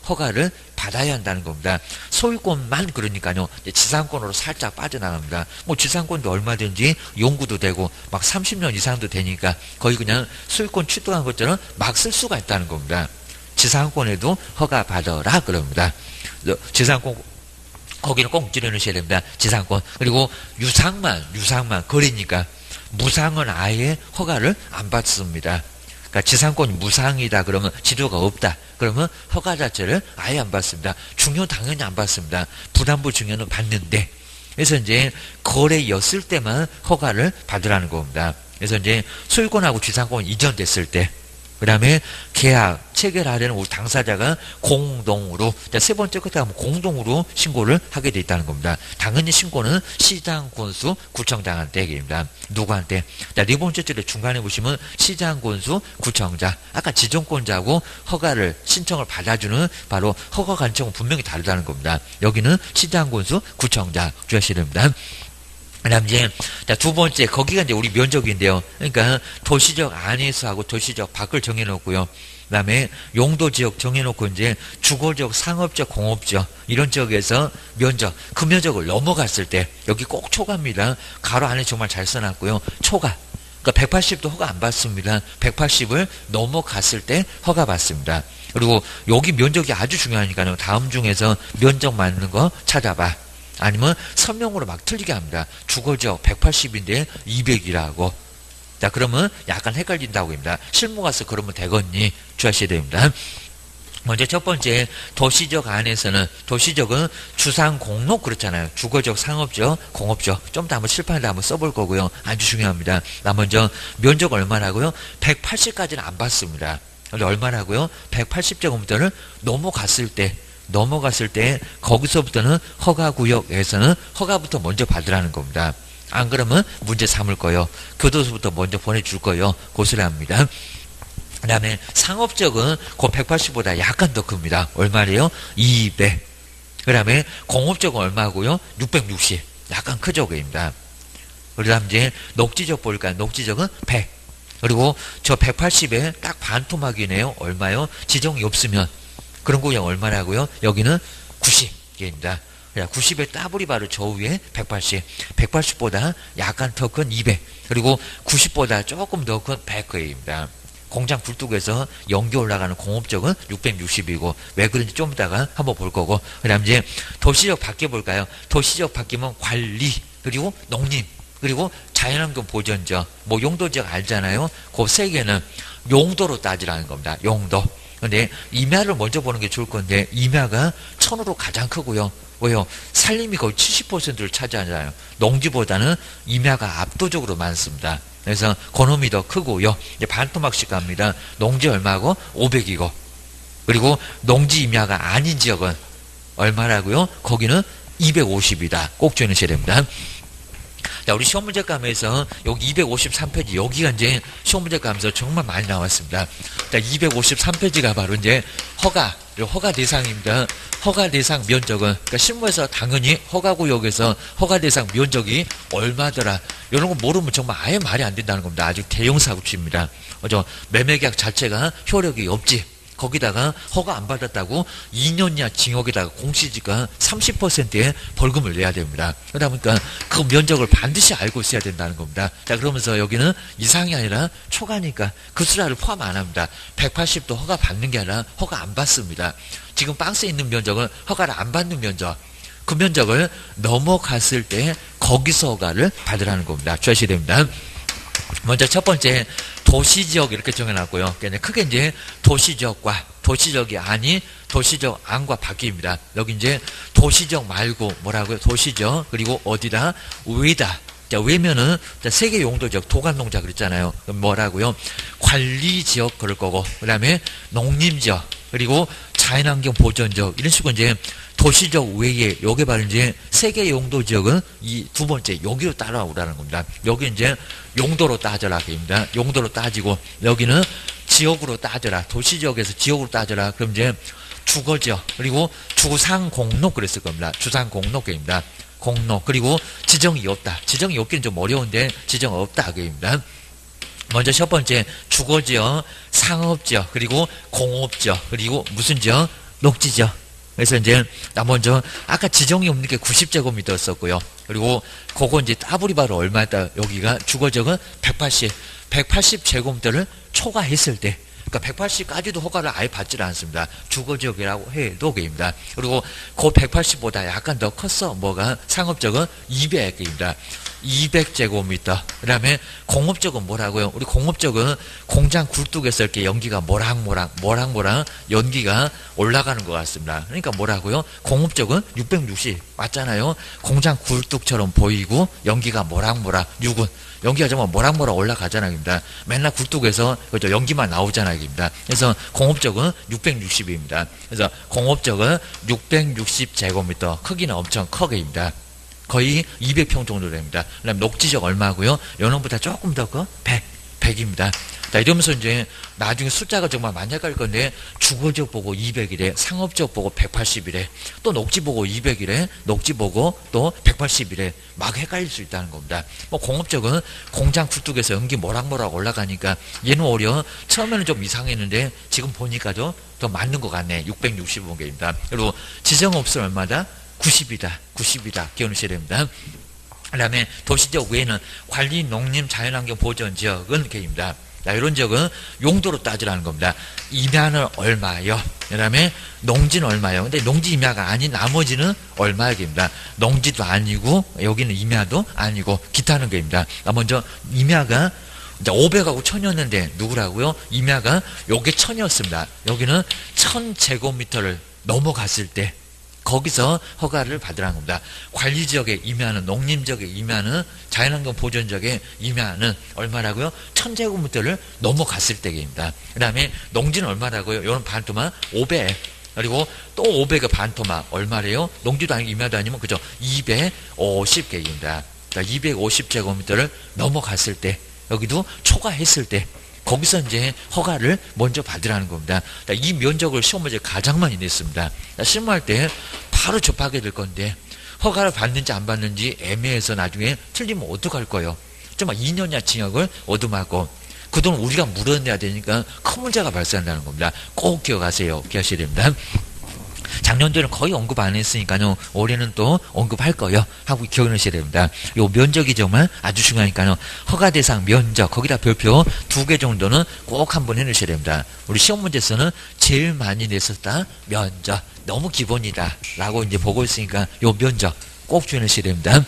허가를 받아야 한다는 겁니다. 소유권만 그러니까요. 지상권으로 살짝 빠져나갑니다. 지상권도 얼마든지 용구도 되고 막 30년 이상도 되니까 거의 그냥 소유권 취득한 것처럼 막 쓸 수가 있다는 겁니다. 지상권에도 허가 받아라 그럽니다. 지상권 거기는 꼭 줄여놓으셔야 됩니다. 지상권. 그리고 유상만 거리니까 무상은 아예 허가를 안 받습니다. 그러니까 지상권이 무상이다 그러면 지도가 없다 그러면 허가 자체를 아예 안 받습니다. 중요 당연히 안 받습니다. 부담부 중요는 받는데, 그래서 이제 거래였을 때만 허가를 받으라는 겁니다. 그래서 이제 소유권하고 지상권 이전됐을 때, 그 다음에 계약, 체결하려는 우리 당사자가 공동으로, 자, 세 번째 끝에 하면 공동으로 신고를 하게 돼 있다는 겁니다. 당연히 신고는 시장, 군수, 구청장한테 얘기입니다. 누구한테? 자, 네 번째 줄에 중간에 보시면 시장, 군수, 구청장. 아까 지정권자하고 허가를, 신청을 받아주는 바로 허가 관청은 분명히 다르다는 겁니다. 여기는 시장, 군수, 구청장 주의하셔야 됩니다. 그 다음 이제, 자, 두 번째, 거기가 이제 우리 면적인데요. 그러니까 도시적 안에서 하고 도시적 밖을 정해놓고요. 그 다음에 용도 지역 정해놓고 이제 주거적, 상업적, 공업적, 이런 지역에서 면적, 그 면적을 넘어갔을 때, 여기 꼭 초과입니다. 가로 안에 정말 잘 써놨고요. 초과. 그러니까 180도 허가 안 받습니다. 180을 넘어갔을 때 허가 받습니다. 그리고 여기 면적이 아주 중요하니까요. 다음 중에서 면적 맞는 거 찾아봐. 아니면 선명으로 막 틀리게 합니다. 주거지역 180인데 200이라고. 자, 그러면 약간 헷갈린다고 합니다. 실무 가서 그러면 되겠니? 주의하셔야 됩니다. 먼저 첫 번째, 도시적 안에서는, 도시적은 주상 공록 그렇잖아요. 주거적, 상업적, 공업적. 좀 더 한번 칠판에다 한번 써볼 거고요. 아주 중요합니다. 나 먼저 면적 얼마라고요? 180까지는 안 받습니다. 근데 얼마라고요? 180제곱미터를 넘어갔을 때 거기서부터는 허가구역에서는 허가부터 먼저 받으라는 겁니다. 안 그러면 문제 삼을 거예요. 교도소부터 먼저 보내줄 거예요. 고스란합니다. 그 다음에 상업적은 그 180보다 약간 더 큽니다. 얼마래요? 200. 그 다음에 공업적은 얼마고요? 660. 약간 크죠, 그입니다. 그 다음 이제 녹지적 볼까요? 녹지적은 100. 그리고 저 180에 딱 반토막이네요. 얼마요? 지정이 없으면. 그런 구역 얼마라고요? 여기는 90개입니다. 90에 따블이 바로 저 위에 180. 180보다 약간 더 큰 200. 그리고 90보다 조금 더 큰 100개입니다. 공장 굴뚝에서 연기 올라가는 공업적은 660이고, 왜 그런지 좀 이따가 한번 볼 거고, 그 다음 이제 도시적 밖에 볼까요? 도시적 밖이면 관리, 그리고 농림, 그리고 자연환경 보전적, 뭐 용도지역 알잖아요? 그 세 개는 용도로 따지라는 겁니다. 용도. 근데 임야를 먼저 보는 게 좋을 건데, 임야가 천으로 가장 크고요. 왜요? 산림이 거의 70%를 차지하잖아요. 농지보다는 임야가 압도적으로 많습니다. 그래서 그놈이 더 크고요. 이제 반토막씩 갑니다. 농지 얼마고? 500이고. 그리고 농지 임야가 아닌 지역은 얼마라고요? 거기는 250이다. 꼭 조인하셔야 됩니다. 자, 우리 시험 문제 감에서 여기 253페이지, 여기가 이제 시험 문제 감에서 정말 많이 나왔습니다. 자, 253페이지가 바로 이제 허가 대상입니다. 허가 대상 면적은, 그러니까 실무에서 당연히 허가구역에서 허가 대상 면적이 얼마더라. 이런 거 모르면 정말 아예 말이 안 된다는 겁니다. 아주 대형사고치입니다. 매매계약 자체가 효력이 없지. 거기다가 허가 안 받았다고 2년 이하 징역에다가 공시지가 30%의 벌금을 내야 됩니다. 그러다 보니까 그 면적을 반드시 알고 있어야 된다는 겁니다. 자, 그러면서 여기는 이상이 아니라 초과니까 그 수라를 포함 안 합니다. 180도 허가 받는 게 아니라 허가 안 받습니다. 지금 박스에 있는 면적은 허가를 안 받는 면적. 그 면적을 넘어갔을 때 거기서 허가를 받으라는 겁니다. 주의하셔야 됩니다. 먼저 첫 번째, 도시지역 이렇게 정해놨고요. 크게 이제 도시지역과 도시지역이 아닌 도시지역 안과 바뀝니다. 여기 이제 도시지역 말고 뭐라고요? 도시지역, 그리고 어디다? 외다. 자, 외면은 세계 용도지역, 도감농자 그랬잖아요. 그럼 뭐라고요? 관리지역 그럴 거고, 그 다음에 농림지역, 그리고 자연환경 보전지역, 이런 식으로 이제 도시적 외에, 요게 바로 이제 세계 용도 지역은 이 두 번째, 여기로 따라오라는 겁니다. 여기 이제 용도로 따져라, 입니다. 용도로 따지고, 여기는 지역으로 따져라. 도시지역에서 지역으로 따져라. 그럼 이제 주거지역, 그리고 주상공록 그랬을 겁니다. 주상공록입니다. 공록, 그리고 지정이 없다. 지정이 없기는 좀 어려운데, 지정 없다, 그입니다. 먼저 첫 번째, 주거지역, 상업지역, 그리고 공업지역, 그리고 무슨 지역? 녹지지역. 그래서 이제, 나 먼저, 아까 지정이 없는 게 90제곱미터였었고요. 그리고, 그거 이제 따블이 바로 얼마였다. 여기가 주거지역은 180제곱미터를 초과했을 때, 그러니까 180까지도 허가를 아예 받지를 않습니다. 주거지역이라고 해도 개입니다. 그리고 그 180보다 약간 더 컸어. 뭐가? 상업적은 200개입니다. 200제곱미터. 그 다음에 공업적은 뭐라고요? 우리 공업적은 공장 굴뚝에서 이렇게 연기가 모락모락 연기가 올라가는 것 같습니다. 그러니까 뭐라고요? 공업적은 660 맞잖아요. 공장 굴뚝처럼 보이고 연기가 모락모락 육은 연기가 정말 모락모락 올라가잖아요. 맨날 굴뚝에서 그죠 연기만 나오잖아요. 그래서 공업적은 660입니다. 그래서 공업적은 660제곱미터. 크기는 엄청 크게입니다. 거의 200평 정도 됩니다. 그 다음에 녹지적 얼마고요? 연원보다 조금 더 커? 100입니다. 자, 이러면서 이제 나중에 숫자가 정말 만약할 건데 주거적 보고 200이래, 상업적 보고 180이래, 또 녹지 보고 200이래, 녹지 보고 또 180이래. 막 헷갈릴 수 있다는 겁니다. 뭐 공업적은 공장 굴뚝에서 연기 모락모락 올라가니까 얘는 오히려 처음에는 좀 이상했는데 지금 보니까도 더 맞는 것 같네. 665개입니다. 그리고 지정업소는 얼마다? 90이다. 기억하셔야 됩니다. 그 다음에 도시적 외에는 관리, 농림, 자연환경 보전 지역은 개입니다. 자, 이런 지역은 용도로 따지라는 겁니다. 임야는 얼마요? 그 다음에 농지는 얼마요? 근데 농지 임야가 아닌 나머지는 얼마요? 입니다. 농지도 아니고, 여기는 임야도 아니고, 기타는 개입니다. 먼저, 임야가 이제 500하고 1000이었는데, 누구라고요? 임야가 요게 1000이었습니다. 여기는 1000제곱미터를 넘어갔을 때, 거기서 허가를 받으라는 겁니다. 관리지역에 임야는, 농림지역에 임야는, 자연환경 보존지역에 임야는 얼마라고요? 1000제곱미터를 넘어갔을 때입니다. 그 다음에 농지는 얼마라고요? 이런 반토막 500. 그리고 또 500의 반토막 얼마래요? 농지도 아니고 임야도 아니면 그죠? 250개입니다. 250제곱미터를 넘어갔을 때, 여기도 초과했을 때, 거기서 이제 허가를 먼저 받으라는 겁니다. 이 면적을 시험 문제 가장 많이 냈습니다. 실무할 때 바로 접하게 될 건데 허가를 받는지 안 받는지 애매해서 나중에 틀리면 어떡할 거예요? 정말 2년야 징역을 얻음하고 그 돈 우리가 물어내야 되니까 큰 문제가 발생한다는 겁니다. 꼭 기억하세요. 기억하셔야 됩니다. 작년도에는 거의 언급 안 했으니까요. 올해는 또 언급할 거예요. 하고 기억하셔야 됩니다. 요 면적이 정말 아주 중요하니까요. 허가 대상 면적 거기다 별표 2개 정도는 꼭 한번 해놓으셔야 됩니다. 우리 시험 문제에서는 제일 많이 냈었다 면적 너무 기본이다 라고 이제 보고 있으니까 요 면적 꼭 주의하셔야 됩니다.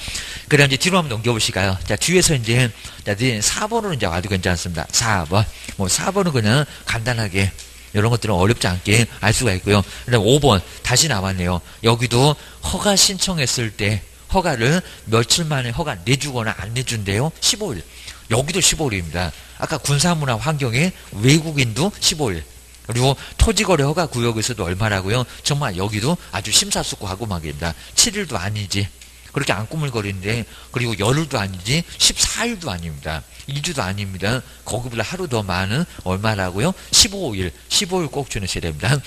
그다음 이제 뒤로 한번 넘겨보실까요? 자, 뒤에서 이제 4번으로 이제 와도 괜찮습니다. 4번. 뭐 4번은 그냥 간단하게 이런 것들은 어렵지 않게 알 수가 있고요. 그 다음 5번 다시 나왔네요. 여기도 허가 신청했을 때 허가를 며칠 만에 허가 내주거나 안 내준대요. 15일. 여기도 15일입니다. 아까 군사문화 환경에 외국인도 15일. 그리고 토지거래 허가 구역에서도 얼마라고요? 정말 여기도 아주 심사숙고하고막입니다. 7일도 아니지. 그렇게 안 꾸물거리는데 그리고 열흘도 아니지 14일도 아닙니다. 2주도 아닙니다. 거기보다 하루 더 많은 얼마라고요? 15일 꼭 주셔야 됩니다.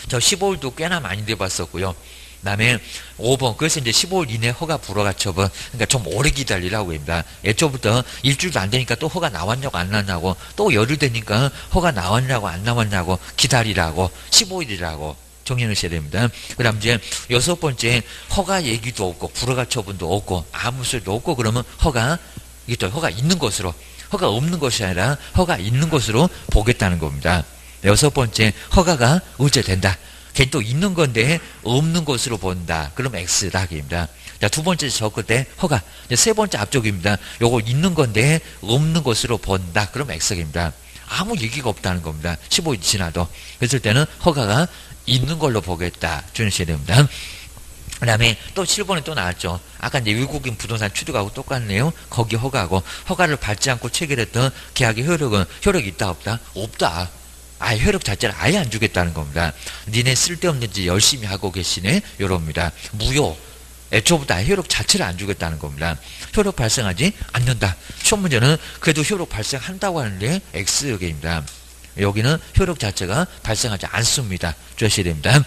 저 15일도 꽤나 많이 돼봤었고요. 그 다음에 5번 그래서 이제 15일 이내 허가 불허가 처분 그러니까 좀 오래 기다리라고 합니다. 애초부터 일주일도 안 되니까 또 허가 나왔냐고 안 나왔냐고 또 열흘 되니까 허가 나왔냐고 안 나왔냐고 기다리라고 15일이라고 정리하셔야 됩니다. 그 다음 이제 6번째 허가 얘기도 없고 불허가 처분도 없고 아무 소리도 없고 그러면 허가 이게 또 허가 있는 것으로 허가 없는 것이 아니라 허가 있는 것으로 보겠다는 겁니다. 6번째 허가가 의제된다. 걔 또 있는 건데 없는 것으로 본다. 그럼 X락입니다. 자, 두 번째 저 끝에 허가. 세 번째 앞쪽입니다. 요거 있는 건데 없는 것으로 본다. 그럼 X입니다. 아무 얘기가 없다는 겁니다. 15일 지나도. 그랬을 때는 허가가 있는 걸로 보겠다. 주셔야 됩니다. 그 다음에 또 7번에 또 나왔죠. 아까 이제 외국인 부동산 취득하고 똑같네요. 거기 허가하고 허가를 받지 않고 체결했던 계약의 효력이 있다 없다? 없다. 아예 효력 자체를 아예 안 주겠다는 겁니다. 니네 쓸데없는 짓 열심히 하고 계시네. 요럽니다. 무효. 애초부터 아예 효력 자체를 안 주겠다는 겁니다. 효력 발생하지 않는다. 시험 문제는 그래도 효력 발생한다고 하는데 X역입니다. 여기는 효력 자체가 발생하지 않습니다. 주셔야 됩니다.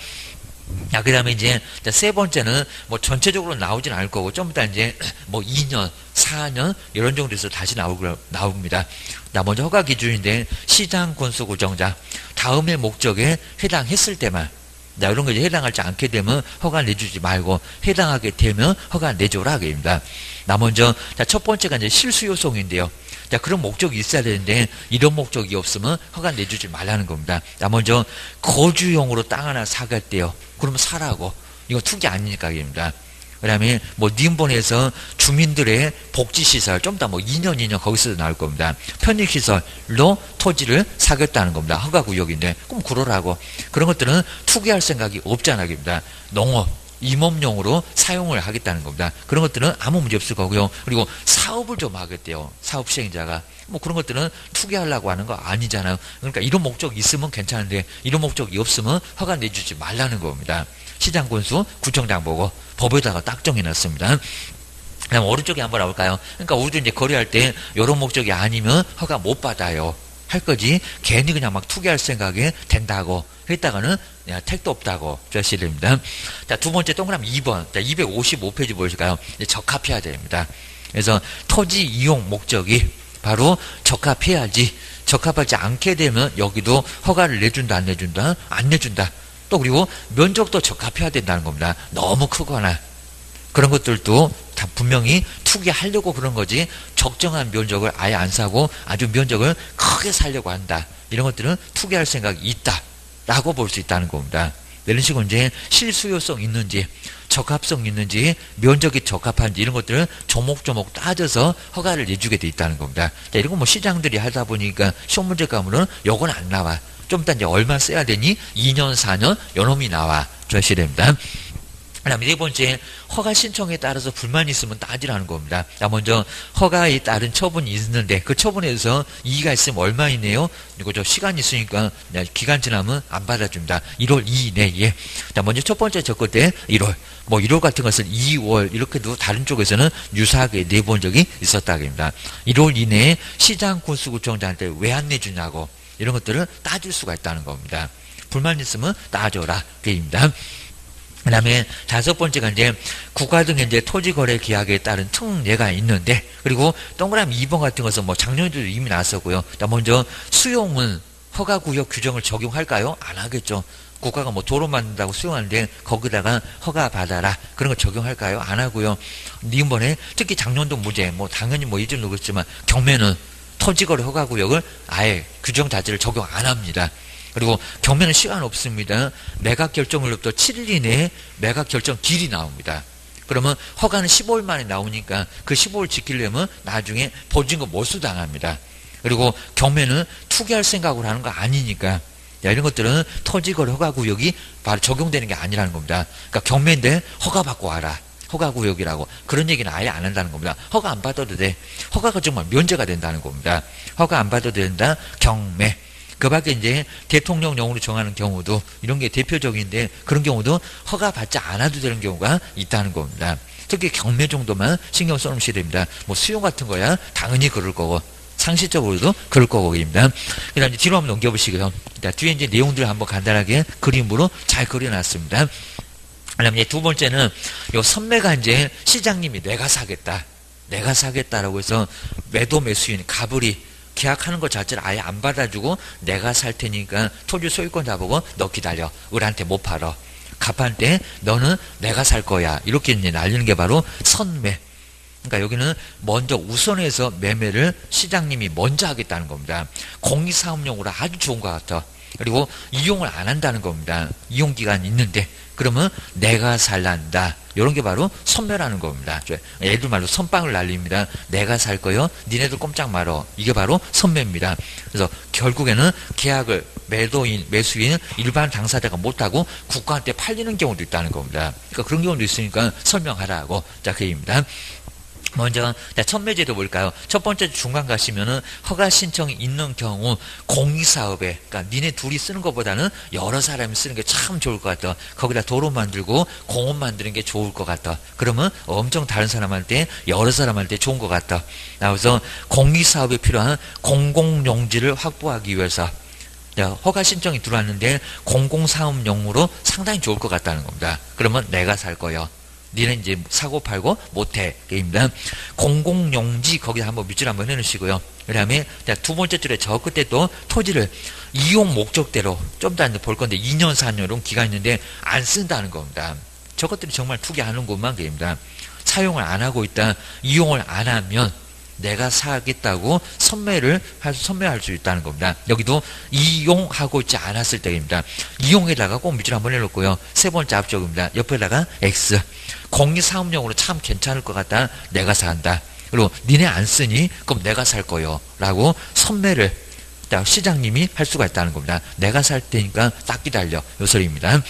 자, 그 다음에 이제, 세 번째는 뭐 전체적으로 나오진 않을 거고, 좀 이따 이제 뭐 2년, 4년, 이런 정도에서 다시 나옵니다. 자, 먼저 허가 기준인데, 시장 군수 구정자, 다음의 목적에 해당했을 때만, 자, 이런 거 이제 해당하지 않게 되면 허가 내주지 말고, 해당하게 되면 허가 내줘라, 하게입니다. 나 먼저, 자, 첫 번째가 이제 실수 요소인데요. 자, 그런 목적이 있어야 되는데 이런 목적이 없으면 허가 내주지 말라는 겁니다. 자, 먼저 거주용으로 땅 하나 사겠대요. 그러면 사라고. 이거 투기 아니니까 입니다. 그 다음에 뭐 니은본에서 주민들의 복지시설, 좀 더 뭐 2년 거기서 나올 겁니다. 편익시설로 토지를 사겠다는 겁니다. 허가구역인데, 그럼 그러라고. 그런 것들은 투기할 생각이 없잖아요. 농업, 임업용으로 사용을 하겠다는 겁니다. 그런 것들은 아무 문제 없을 거고요. 그리고 사업을 좀 하겠대요. 사업 시행자가. 뭐 그런 것들은 투기하려고 하는 거 아니잖아요. 그러니까 이런 목적이 있으면 괜찮은데 이런 목적이 없으면 허가 내주지 말라는 겁니다. 시장 군수, 구청장 보고 법에다가 딱 정해놨습니다. 그다음 오른쪽에 한번 나올까요? 그러니까 우리도 이제 거래할 때 이런 목적이 아니면 허가 못 받아요. 할 거지 괜히 그냥 막 투기할 생각이 된다고 했다가는 택도 없다고 아셔야 됩니다. 자, 두 번째 동그라미 2번. 자, 255페이지 보실까요? 적합해야 됩니다. 그래서 토지 이용 목적이 바로 적합해야지, 적합하지 않게 되면 여기도 허가를 내준다 안 내준다? 안 내준다. 또 그리고 면적도 적합해야 된다는 겁니다. 너무 크거나 그런 것들도 다 분명히 투기하려고 그런 거지 적정한 면적을 아예 안 사고 아주 면적을 크게 살려고 한다. 이런 것들은 투기할 생각이 있다 라고 볼 수 있다는 겁니다. 이런 식으로 이제 실수요성 있는지 적합성 있는지 면적이 적합한지 이런 것들을 조목조목 따져서 허가를 내주게 돼 있다는 겁니다. 자, 이런 거 뭐 시장들이 하다 보니까 시험 문제 가면은 요건 안 나와. 좀 이따 이제 얼마 써야 되니 2년 4년 요놈이 나와 주셔야 됩니다. 그 다음에 네 번째, 허가 신청에 따라서 불만이 있으면 따지라는 겁니다. 자, 먼저 허가에 따른 처분이 있는데 그 처분에서 이의가 있으면 얼마 이내요? 이거 저 시간이 있으니까 기간 지나면 안 받아줍니다. 1월 2일 내에. 자, 먼저 첫 번째 적을 때 1월, 뭐 1월 같은 것은 2월 이렇게도 다른 쪽에서는 유사하게 내본 적이 있었다고 합니다. 1월 이내에 시장 군수구청장한테 왜 안 내주냐고 이런 것들을 따질 수가 있다는 겁니다. 불만 있으면 따져라 그입니다. 그 다음에 다섯 번째가 이제 국가 등의 이제 토지거래 계약에 따른 특례가 있는데, 그리고 동그라미 2번 같은 것은 뭐 작년에도 이미 나왔었고요. 자, 먼저 수용은 허가구역 규정을 적용할까요? 안 하겠죠. 국가가 뭐 도로 만든다고 수용하는데 거기다가 허가 받아라 그런 거 적용할까요? 안 하고요. 이번에 특히 작년도 무죄, 뭐 당연히 뭐 이전도 그렇지만 경매는 토지거래 허가구역을 아예 규정 자체를 적용 안 합니다. 그리고 경매는 시간 없습니다. 매각 결정일로부터 7일 이내에 매각 결정 길이 나옵니다. 그러면 허가는 15일 만에 나오니까 그 15일 지키려면 나중에 보증금 몰수당합니다. 그리고 경매는 투기할 생각으로 하는 거 아니니까 이런 것들은 토지거래 허가구역이 바로 적용되는 게 아니라는 겁니다. 그러니까 경매인데 허가 받고 와라. 허가구역이라고 그런 얘기는 아예 안 한다는 겁니다. 허가 안 받아도 돼. 허가가 정말 면제가 된다는 겁니다. 허가 안 받아도 된다. 경매. 그 밖에 이제 대통령령으로 정하는 경우도 이런 게 대표적인데 그런 경우도 허가 받지 않아도 되는 경우가 있다는 겁니다. 특히 경매 정도만 신경 써놓으셔야 됩니다. 뭐 수용 같은 거야 당연히 그럴 거고 상식적으로도 그럴 거고입니다. 그 다음 뒤로 한번 넘겨보시고요. 자, 뒤에 이제 내용들을 한번 간단하게 그림으로 잘 그려놨습니다. 그 다음에 두 번째는 요 선매가 이제 시장님이 내가 사겠다라고 해서 매도 매수인 갑을이 계약하는 것 자체를 아예 안 받아주고 내가 살 테니까 토지 소유권 잡고 너 기다려. 을한테 못 팔아. 갑한테 너는 내가 살 거야. 이렇게 이제 날리는 게 바로 선매. 그러니까 여기는 먼저 우선해서 매매를 시장님이 먼저 하겠다는 겁니다. 공익사업용으로 아주 좋은 것 같아. 그리고 이용을 안 한다는 겁니다. 이용기간이 있는데 그러면 내가 살란다. 이런 게 바로 선매라는 겁니다. 애들 말로 선빵을 날립니다. 내가 살 거요. 니네들 꼼짝 말어. 이게 바로 선매입니다. 그래서 결국에는 계약을 매도인, 매수인, 일반 당사자가 못하고 국가한테 팔리는 경우도 있다는 겁니다. 그러니까 그런 경우도 있으니까 설명하라고. 자, 그 얘기입니다. 먼저 천매제도 볼까요? 첫 번째 중간 가시면은 허가 신청이 있는 경우 공익사업에 그러니까 니네 둘이 쓰는 것보다는 여러 사람이 쓰는 게 참 좋을 것 같아. 거기다 도로 만들고 공원 만드는 게 좋을 것 같아. 그러면 엄청 다른 사람한테 여러 사람한테 좋은 것 같아. 그래서 공익사업에 필요한 공공용지를 확보하기 위해서 허가 신청이 들어왔는데 공공사업용으로 상당히 좋을 것 같다는 겁니다. 그러면 내가 살 거예요. 니는 이제 사고 팔고 못해. 게임입니다. 공공용지 거기다 한번 밑줄 한번 해놓으시고요. 그 다음에 두 번째 줄에 저 끝에 또 토지를 이용 목적대로 좀 더 볼 건데 2년 4년은 기간 있는데 안 쓴다는 겁니다. 저것들이 정말 투기하는구만. 게임입니다. 사용을 안 하고 있다. 이용을 안 하면 내가 사겠다고 선매할 수 있다는 겁니다. 여기도 이용하고 있지 않았을 때입니다. 이용에다가 꼭 밑줄 한번 해놓고요. 세 번째 앞쪽입니다. 옆에다가 X. 공익사업용으로 참 괜찮을 것 같다. 내가 산다. 그리고 니네 안 쓰니? 그럼 내가 살 거요. 라고 선매를 시장님이 할 수가 있다는 겁니다. 내가 살 테니까 딱 기다려. 요 소리입니다.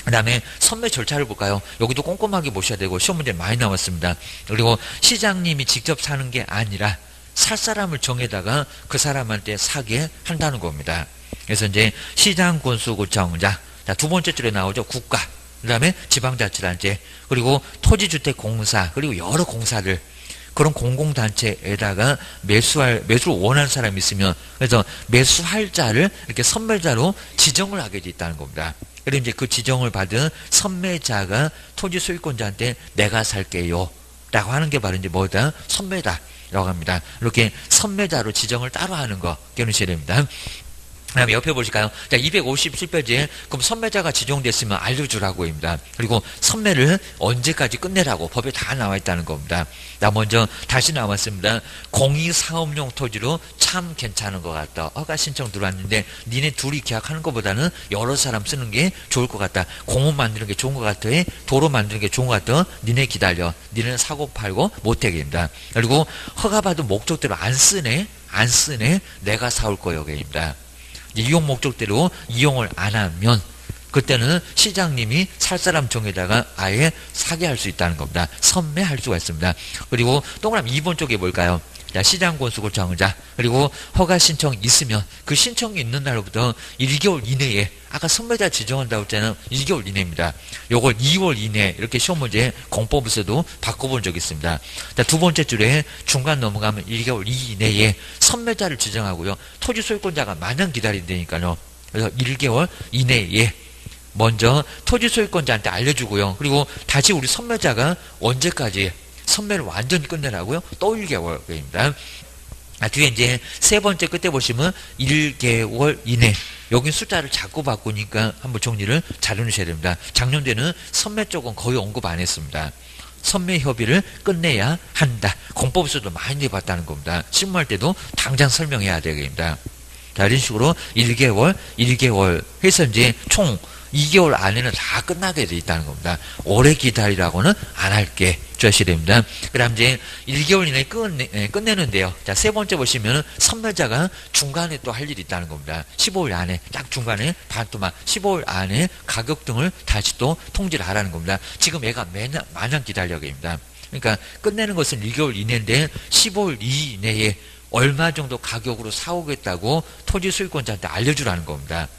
그 다음에 선매 절차를 볼까요? 여기도 꼼꼼하게 보셔야 되고 시험 문제 많이 나왔습니다. 그리고 시장님이 직접 사는 게 아니라 살 사람을 정해다가 그 사람한테 사게 한다는 겁니다. 그래서 이제 시장군수구청장, 두 번째 줄에 나오죠. 국가, 그 다음에 지방자치단체, 그리고 토지주택공사, 그리고 여러 공사들, 그런 공공단체에다가 매수를 원하는 사람이 있으면, 그래서 매수할 자를 이렇게 선매자로 지정을 하게 돼 있다는 겁니다. 그리고 이제 그 지정을 받은 선매자가 토지 소유권자한테 내가 살게요 라고 하는 게 바로 이제 뭐다? 선매다 라고 합니다. 이렇게 선매자로 지정을 따로 하는 거 기억하셔야 됩니다. 그 다음에 옆에 보실까요? 자, 257페이지에 그럼 선매자가 지정됐으면 알려주라고 합니다. 그리고 선매를 언제까지 끝내라고 법에 다 나와 있다는 겁니다. 나 먼저 다시 나왔습니다. 공익사업용 토지로 참 괜찮은 것 같다. 허가 신청 들어왔는데 니네 둘이 계약하는 것보다는 여러 사람 쓰는 게 좋을 것 같다. 공원 만드는 게 좋은 것 같아. 도로 만드는 게 좋은 것 같아. 니네 기다려. 니네는 사고 팔고 못하게 됩니다. 그리고 허가받은 목적대로 안 쓰네. 내가 사올 거예요. 입니다. 이용 목적대로 이용을 안 하면 그때는 시장님이 살 사람 정에다가 아예 사게 할 수 있다는 겁니다. 선매할 수가 있습니다. 그리고 동그라미 2번 쪽에 뭘까요? 자, 시장군수구청장, 그리고 허가 신청 있으면 그 신청이 있는 날로부터 1개월 이내에, 아까 선매자 지정한다고 했잖아요. 1개월 이내입니다. 요걸 2월 이내 이렇게 시험 문제 공법에서도 바꿔본 적이 있습니다. 자, 두 번째 줄에 중간 넘어가면 1개월 이내에 선매자를 지정하고요. 토지 소유권자가 마냥 기다린다니까요. 그래서 1개월 이내에 먼저 토지 소유권자한테 알려주고요. 그리고 다시 우리 선매자가 언제까지 선매를 완전히 끝내라고요? 또 1개월입니다. 뒤에 이제 세 번째 끝에 보시면 1개월 이내. 여긴 숫자를 자꾸 바꾸니까 한번 정리를 잘 해놓으셔야 됩니다. 작년도에는 선매 쪽은 거의 언급 안 했습니다. 선매 협의를 끝내야 한다. 공법에서도 많이 내봤다는 겁니다. 실무할 때도 당장 설명해야 되겠습니다. 자, 이런 식으로 1개월 해서 이제 총 2개월 안에는 다 끝나게 돼 있다는 겁니다. 오래 기다리라고는 안 할게. 주셔야 됩니다. 그 다음 이제 1개월 이내에 끝내는데요. 자, 세 번째 보시면 선매자가 중간에 또 할 일이 있다는 겁니다. 15일 안에, 딱 중간에 반 동안 15일 안에 가격 등을 다시 또 통지를 하라는 겁니다. 지금 얘가 마냥 기다려야 합니다. 그러니까 끝내는 것은 1개월 이내인데 15일 이내에 얼마 정도 가격으로 사오겠다고 토지 소유권자한테 알려주라는 겁니다.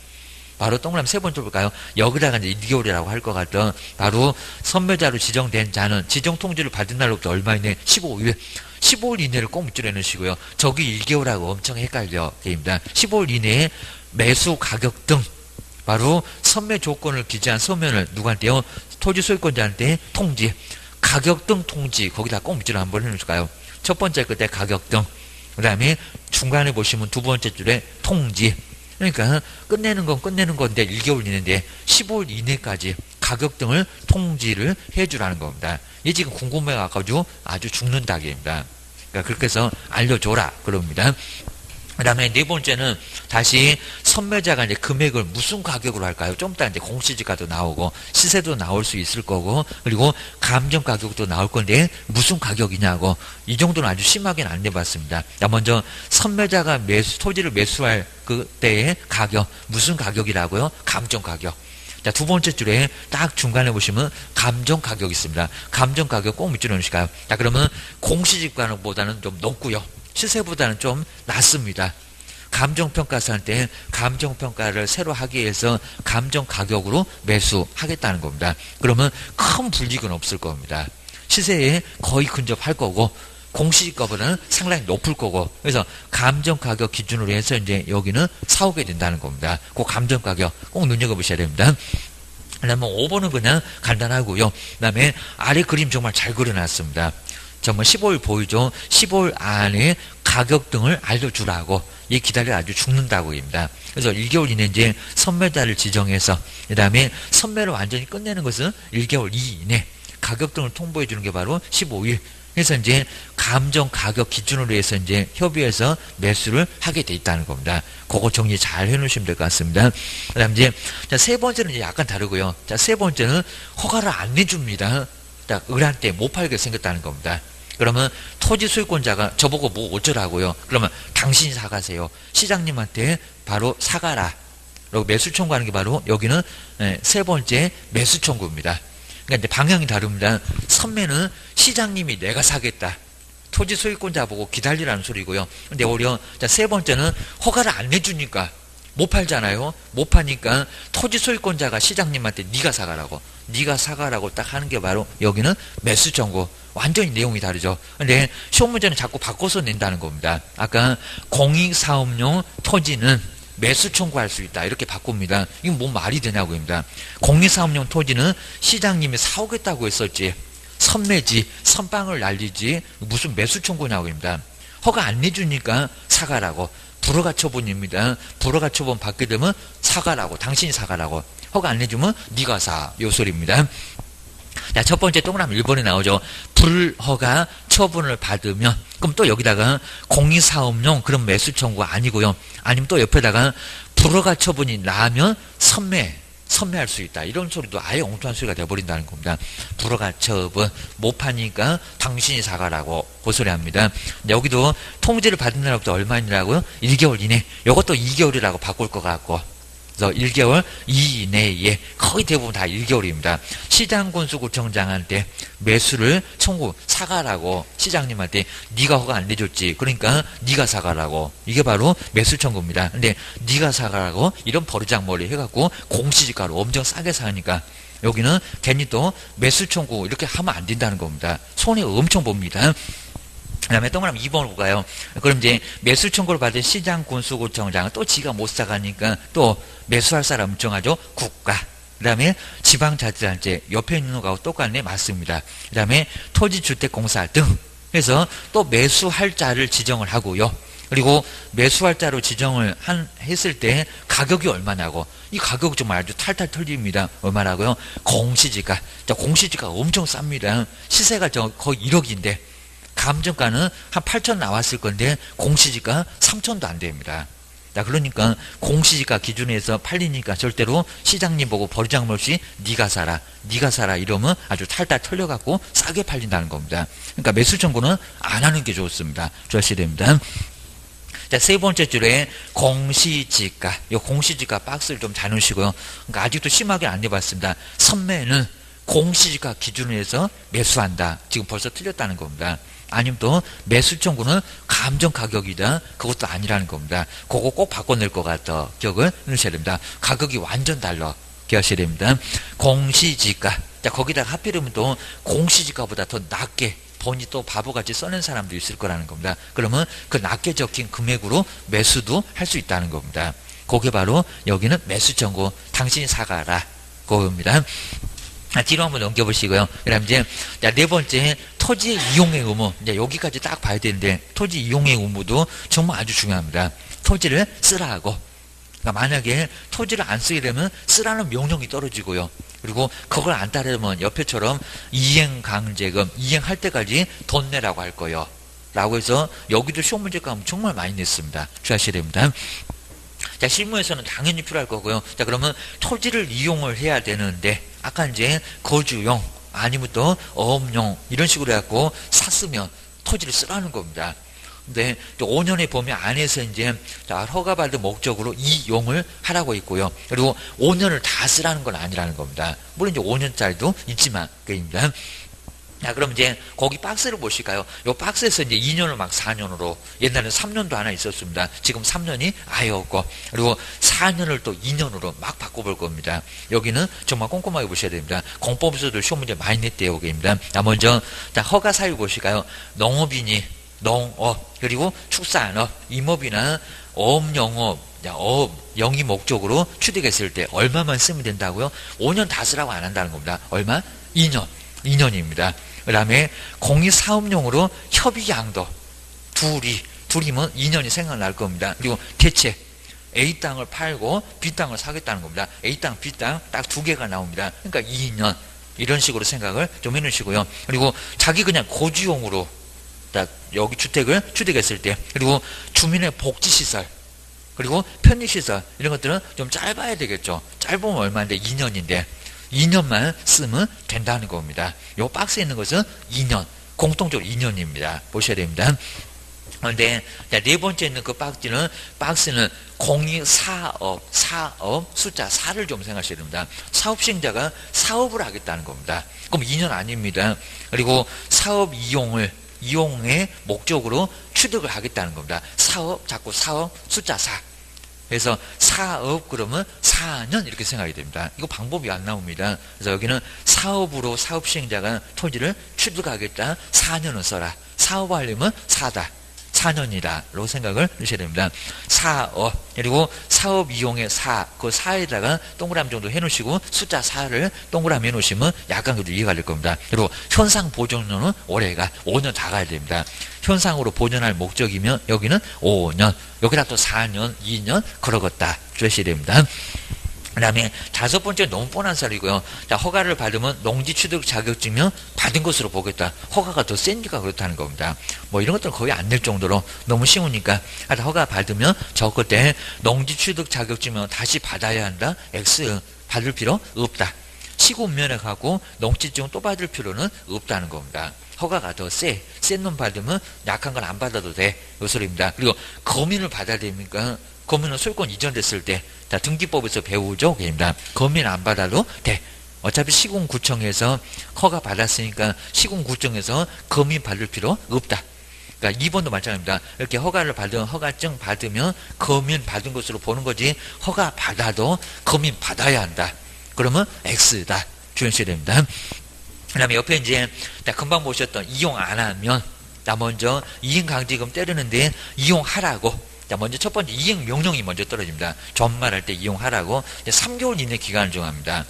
바로 동그라미 세 번째 볼까요? 여기다가 이제 2개월이라고 할 것 같던 바로 선매자로 지정된 자는 지정 통지를 받은 날로부터 얼마 이내? 15일 이내를 꼭 밑줄여 놓으시고요. 저기 1개월하고 엄청 헷갈려 게임입니다. 15일 이내에 매수 가격 등 바로 선매 조건을 기재한 서면을 누구한테요? 토지 소유권자한테 통지, 가격 등 통지, 거기다 꼭 밑줄을 한번 해놓을까요? 첫 번째 끝에 가격 등, 그 다음에 중간에 보시면 두 번째 줄에 통지. 그러니까 끝내는 건데 1개월 이내인데 15일 이내까지 가격 등을 통지를 해주라는 겁니다. 얘 지금 궁금해가지고 아주 죽는 닭입니다. 그러니까 그렇게 해서 알려줘라 그럽니다. 그 다음에 네 번째는 다시 선매자가 이제 금액을 무슨 가격으로 할까요? 좀 이따 이제 공시지가도 나오고 시세도 나올 수 있을 거고 그리고 감정 가격도 나올 건데 무슨 가격이냐고 이 정도는 아주 심하게는 안 내봤습니다. 자, 먼저 선매자가 토지를 매수할 그때의 가격 무슨 가격이라고요? 감정 가격. 자, 두 번째 줄에 딱 중간에 보시면 감정 가격이 있습니다. 감정 가격 꼭 밑줄여 놓으실까요? 자, 그러면 공시지가보다는 좀 높고요. 시세보다는 좀 낮습니다. 감정평가사 할 때 감정평가를 새로 하기 위해서 감정가격으로 매수하겠다는 겁니다. 그러면 큰 불이익은 없을 겁니다. 시세에 거의 근접할 거고 공시지가보다는 상당히 높을 거고 그래서 감정가격 기준으로 해서 이제 여기는 사오게 된다는 겁니다. 그 감정가격 꼭 눈여겨보셔야 됩니다. 그 다음에 5번은 그냥 간단하고요. 그 다음에 아래 그림 정말 잘 그려놨습니다. 정말 15일 보이죠. 15일 안에 가격 등을 알려주라고 이 기다려 아주 죽는다고 합니다. 그래서 1개월 이내 이제 선매자를 지정해서 그 다음에 선매를 완전히 끝내는 것은 1개월 이내 가격 등을 통보해 주는 게 바로 15일 그래서 이제 감정 가격 기준으로 해서 이제 협의해서 매수를 하게 돼 있다는 겁니다. 그거 정리 잘 해놓으시면 될 것 같습니다. 그 다음 이제, 자, 세 번째는 이제 약간 다르고요. 자, 세 번째는 허가를 안 내줍니다. 자, 을한테 못 팔게 생겼다는 겁니다. 그러면 토지 소유권자가 저보고 뭐 어쩌라고요? 그러면 당신이 사가세요. 시장님한테 바로 사가라. 그리고 매수 청구하는 게 바로 여기는 세 번째 매수 청구입니다. 그러니까 이제 방향이 다릅니다. 선매는 시장님이 내가 사겠다. 토지 소유권자 보고 기다리라는 소리고요. 근데 오히려 세 번째는 허가를 안 내주니까 못 팔잖아요. 못 파니까 토지 소유권자가 시장님한테 네가 사가라고. 네가 사가라고 딱 하는 게 바로 여기는 매수 청구. 완전히 내용이 다르죠. 근데 시험 문제는 자꾸 바꿔서 낸다는 겁니다. 아까 공익사업용 토지는 매수 청구할 수 있다. 이렇게 바꿉니다. 이건 뭐 말이 되냐고입니다. 공익사업용 토지는 시장님이 사오겠다고 했었지. 선매지, 선빵을 날리지 무슨 매수 청구냐고입니다. 허가 안 내주니까 사가라고. 불허가 처분입니다. 불허가 처분 받게 되면 사가라고. 당신이 사가라고. 허가 안 내주면 네가 사. 요 소리입니다. 자, 첫 번째 동그라미 1번에 나오죠. 불허가 처분을 받으면 그럼 또 여기다가 공익사업용 그런 매수 청구가 아니고요. 아니면 또 옆에다가 불허가 처분이 나면 선매할 수 있다. 이런 소리도 아예 엉뚱한 소리가 되어버린다는 겁니다. 불허가 처분 못 파니까 당신이 사가라고 그 소리 합니다. 여기도 통지를 받은 날부터 얼마이라고요? 1개월 이내. 이것도 2개월이라고 바꿀 것 같고 그래서 1개월 이내에 거의 대부분 다 1개월입니다. 시장군수구청장한테 매수를 청구 사가라고 시장님한테 네가 허가 안 내줬지. 그러니까 네가 사가라고. 이게 바로 매수 청구입니다. 근데 네가 사가라고 이런 버르장머리 해갖고 공시지가로 엄청 싸게 사니까 여기는 괜히 또 매수 청구 이렇게 하면 안 된다는 겁니다. 손해 엄청 봅니다. 그 다음에 동그라미 2번으로 가요. 그럼 이제 매수 청구를 받은 시장군수구청장은 또 지가 못 사가니까 또 매수할 사람 정하죠. 국가. 그 다음에 지방자치단체 옆에 있는 거하고 똑같네. 맞습니다. 그 다음에 토지주택공사 등 해서 또 매수할 자를 지정을 하고요. 그리고 매수할 자로 지정을 했을 때 가격이 얼마냐고. 이 가격이 정말 아주 탈탈 털립니다. 얼마라고요? 공시지가. 공시지가 엄청 쌉니다. 시세가 거의 1억인데 감정가는 한 8천 나왔을 건데 공시지가 3천도 안 됩니다. 자, 그러니까 공시지가 기준에서 팔리니까 절대로 시장님 보고 버르장머리 없이 네가 사라 이러면 아주 탈탈 털려갖고 싸게 팔린다는 겁니다. 그러니까 매수 청구는 안 하는 게 좋습니다. 조하셔야 됩니다. 자, 세 번째 줄에 공시지가. 이 공시지가 박스를 좀 잘 넣으시고요. 그러니까 아직도 심하게 안 해봤습니다. 선매는 공시지가 기준으로 해서 매수한다. 지금 벌써 틀렸다는 겁니다. 아니면 또 매수 청구는 감정 가격이다. 그것도 아니라는 겁니다. 그거 꼭 바꿔낼 것 같아. 기억을 넣으셔야 됩니다. 가격이 완전 달라. 기억하셔야 됩니다. 공시지가. 자, 거기다가 하필이면 또 공시지가보다 더 낮게 본이 또 바보같이 써낸 사람도 있을 거라는 겁니다. 그러면 그 낮게 적힌 금액으로 매수도 할 수 있다는 겁니다. 그게 바로 여기는 매수 청구. 당신이 사가라. 그겁니다. 뒤로 한번 넘겨보시고요. 그 다음 이제, 네 번째, 토지 이용의 의무. 이제 여기까지 딱 봐야 되는데, 토지 이용의 의무도 정말 아주 중요합니다. 토지를 쓰라고. 그러니까 만약에 토지를 안 쓰게 되면 쓰라는 명령이 떨어지고요. 그리고 그걸 안 따르면 옆에처럼 이행강제금, 이행할 때까지 돈 내라고 할 거예요. 라고 해서 여기도 시험 문제 가면 정말 많이 냈습니다. 주의하셔야 됩니다. 자, 실무에서는 당연히 필요할 거고요. 자, 그러면 토지를 이용을 해야 되는데, 아까 이제 거주용, 아니면 또 어업용, 이런 식으로 해갖고 샀으면 토지를 쓰라는 겁니다. 근데 또 5년에 보면 안에서 이제 허가받은 목적으로 이용을 하라고 있고요. 그리고 5년을 다 쓰라는 건 아니라는 겁니다. 물론 이제 5년짜리도 있지만, 그입니다. 자, 그럼 이제 거기 박스를 보실까요? 요 박스에서 이제 2년을 막 4년으로, 옛날에는 3년도 하나 있었습니다. 지금 3년이 아예 없고, 그리고 4년을 또 2년으로 막 바꿔볼 겁니다. 여기는 정말 꼼꼼하게 보셔야 됩니다. 공법에서도 시험 문제 많이 냈대요, 여기입니다. 자, 먼저, 자, 허가 사유 보실까요? 농업이니, 농업, 그리고 축산업, 임업이나 어업영업, 어업, 영위 목적으로 취득했을 때 얼마만 쓰면 된다고요? 5년 다 쓰라고 안 한다는 겁니다. 얼마? 2년입니다. 그 다음에 공익사업용으로 협의양도 둘이면 2년이 생각날 겁니다. 그리고 대체 A 땅을 팔고 B 땅을 사겠다는 겁니다. A 땅, B 땅 딱 두 개가 나옵니다. 그러니까 2년. 이런 식으로 생각을 좀 해놓으시고요. 그리고 자기 그냥 거주용으로 딱 여기 주택을 취득했을 때, 그리고 주민의 복지시설, 그리고 편의시설, 이런 것들은 좀 짧아야 되겠죠. 짧으면 얼마인데 2년인데 2년만 쓰면 된다는 겁니다. 요 박스에 있는 것은 2년, 공통적으로 2년입니다. 보셔야 됩니다. 그런데 네 번째 있는 그 박스는 공익사업, 사업 숫자 4를 좀 생각하셔야 됩니다. 사업 시행자가 사업을 하겠다는 겁니다. 그럼 2년 아닙니다. 그리고 사업 이용의 목적으로 취득을 하겠다는 겁니다. 자꾸 사업 숫자 4. 그래서 사업 그러면 4년 이렇게 생각이 됩니다. 이거 방법이 안 나옵니다. 그래서 여기는 사업으로 사업 시행자가 토지를 취득하겠다. 4년을 써라. 사업하려면 4다. 4년이다로 생각을 하셔야 됩니다. 사업, 그리고 사업 이용의 그 4에다가 동그라미 정도 해놓으시고 숫자 4를 동그라미 해놓으시면 약간 그래도 이해가 될 겁니다. 그리고 현상 보존료는 올해가 5년 다 가야 됩니다. 현상으로 보존할 목적이면 여기는 5년, 여기다 또 4년, 2년 그러겠다 주셔야 됩니다. 그 다음에 다섯 번째 너무 뻔한 사리고요. 자, 허가를 받으면 농지취득 자격증이면 받은 것으로 보겠다. 허가가 더 세니까 그렇다는 겁니다. 뭐 이런 것들은 거의 안 될 정도로 너무 쉬우니까 허가 받으면 저 그때 농지취득 자격증이면 다시 받아야 한다. X 받을 필요 없다. 시고 면허하고 농지증 또 받을 필요는 없다는 겁니다. 허가가 더 센 놈 받으면 약한 건 안 받아도 돼. 이 소리입니다. 그리고 거민을 받아야 됩니까? 거민은 소유권 이전됐을 때 다 등기법에서 배우죠. 그입니다. 거민 안 받아도 돼. 어차피 시군구청에서 허가 받았으니까 시군구청에서 거민 받을 필요 없다. 그러니까 2번도 마찬가지입니다. 이렇게 허가증 받으면 거민 받은 것으로 보는 거지, 허가 받아도 거민 받아야 한다. 그러면 X다. 주의하셔야 됩니다. 그 다음에 옆에 이제 금방 보셨던 이용 안 하면, 먼저 이행강제금 때리는데 이용하라고. 먼저 첫 번째 이행 명령이 먼저 떨어집니다. 전말할 때 이용하라고 3개월 이내 기간을 정합니다.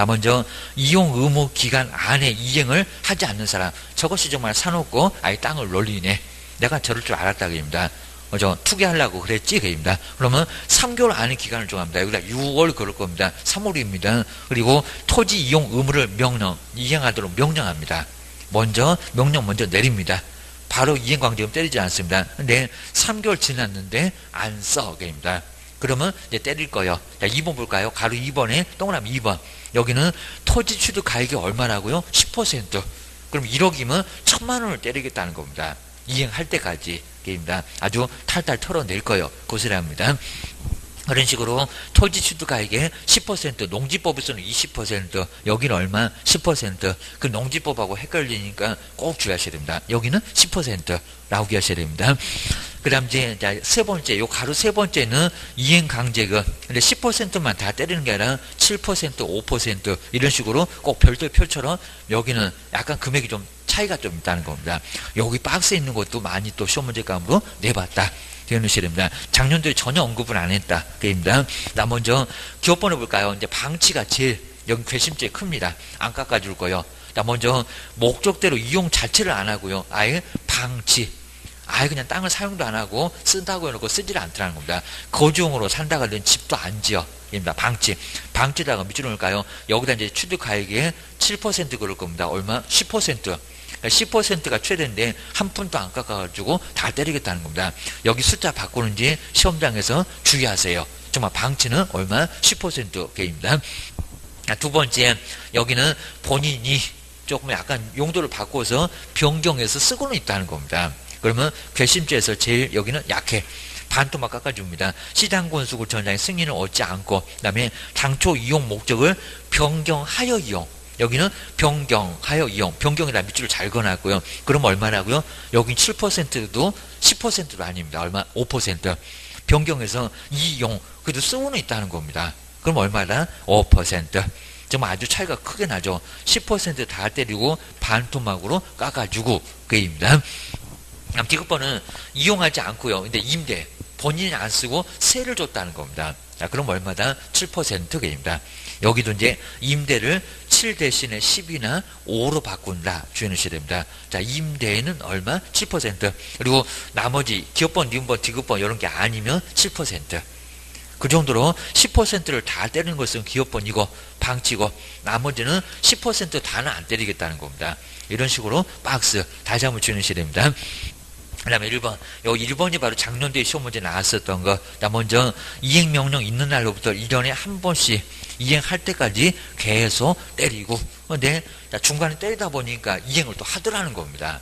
먼저 이용 의무 기간 안에 이행을 하지 않는 사람, 저것이 정말 사놓고 아예 땅을 놀리네. 내가 저럴 줄 알았다 그입니다. 투기하려고 그랬지 그입니다. 그러면 3개월 안에 기간을 정합니다. 여기다 6월 그럴 겁니다. 3월입니다. 그리고 토지 이용 의무를 이행하도록 명령합니다. 명령 먼저 내립니다. 바로 이행강제금 때리지 않습니다. 근데 3개월 지났는데 안 써. 그입니다. 그러면 이제 때릴 거예요. 자, 2번 볼까요? 가로 2번에 동그라미 2번. 여기는 토지 취득 가액이 얼마라고요? 10%. 그럼 1억이면 1,000만 원을 때리겠다는 겁니다. 이행할 때까지. 입니다. 아주 탈탈 털어낼 거예요. 고스란합니다. 그런 식으로 토지 취득가액의 10%, 농지법에서는 20%, 여기는 얼마? 10%. 그 농지법하고 헷갈리니까 꼭 주의하셔야 됩니다. 여기는 10%라고 기하셔야 됩니다. 그 다음 이제 세 번째, 요 가로 세 번째는 이행강제금. 근데 10%만 다 때리는 게 아니라 7%, 5% 이런 식으로 꼭 별도의 표처럼 여기는 약간 금액이 좀 차이가 좀 있다는 겁니다. 여기 박스에 있는 것도 많이 또 시험 문제감으로 내봤다. 되어놓으셔야 됩니다. 작년도에 전혀 언급을 안 했다. 그입니다. 먼저 기업번호 볼까요? 이제 방치가 제일 여기 괘씸죄 큽니다. 안 깎아줄 거예요. 먼저 목적대로 이용 자체를 안 하고요. 아예 방치. 아예 그냥 땅을 사용도 안 하고 쓴다고 해놓고 쓰지를 않더라는 겁니다. 거주용으로 산다가 된 집도 안 지어. 입니다. 방치. 방치다가 밑으로 놓을까요? 여기다 이제 취득가액의 7% 그럴 겁니다. 얼마? 10%. 10%가 최대인데 한 푼도 안 깎아가지고 다 때리겠다는 겁니다. 여기 숫자 바꾸는지 시험장에서 주의하세요. 정말 방치는 얼마? 10% 개입니다. 두 번째, 여기는 본인이 조금 약간 용도를 바꿔서 변경해서 쓰고는 있다는 겁니다. 그러면 괘씸죄에서 제일 여기는 약해. 반토막 깎아줍니다. 시장군수구 전장의 승인을 얻지 않고, 그 다음에 당초 이용 목적을 변경하여 이용. 여기는 변경하여 이용. 변경에다 밑줄을 잘 그어놨고요. 그럼 얼마라고요? 여긴 7%도 10%도 아닙니다. 얼마? 5%. 변경해서 이용. 그래도 쓰고는 있다는 겁니다. 그럼 얼마다? 5%. 정말 아주 차이가 크게 나죠. 10% 다 때리고 반토막으로 깎아주고 그입니다. 디귿번은 이용하지 않고요. 근데 임대. 본인이 안 쓰고 세를 줬다는 겁니다. 자, 그럼 얼마다? 7%입니다. 여기도 이제 임대를 7 대신에 10이나 5로 바꾼다. 주의하셔야 됩니다. 자, 임대는 얼마? 7%. 그리고 나머지 기업번, 니은번, 디귿번 이런 게 아니면 7%. 그 정도로 10%를 다 때리는 것은 기업번이고 방치고 나머지는 10% 다는 안 때리겠다는 겁니다. 이런 식으로 박스 다시 한번 주의하셔야 됩니다. 그 다음에 1번. 요 1번이 바로 작년도에 시험 문제 나왔었던 거. 나 먼저 이행명령 있는 날로부터 1년에 한 번씩 이행할 때까지 계속 때리고. 근데 중간에 때리다 보니까 이행을 또 하더라는 겁니다.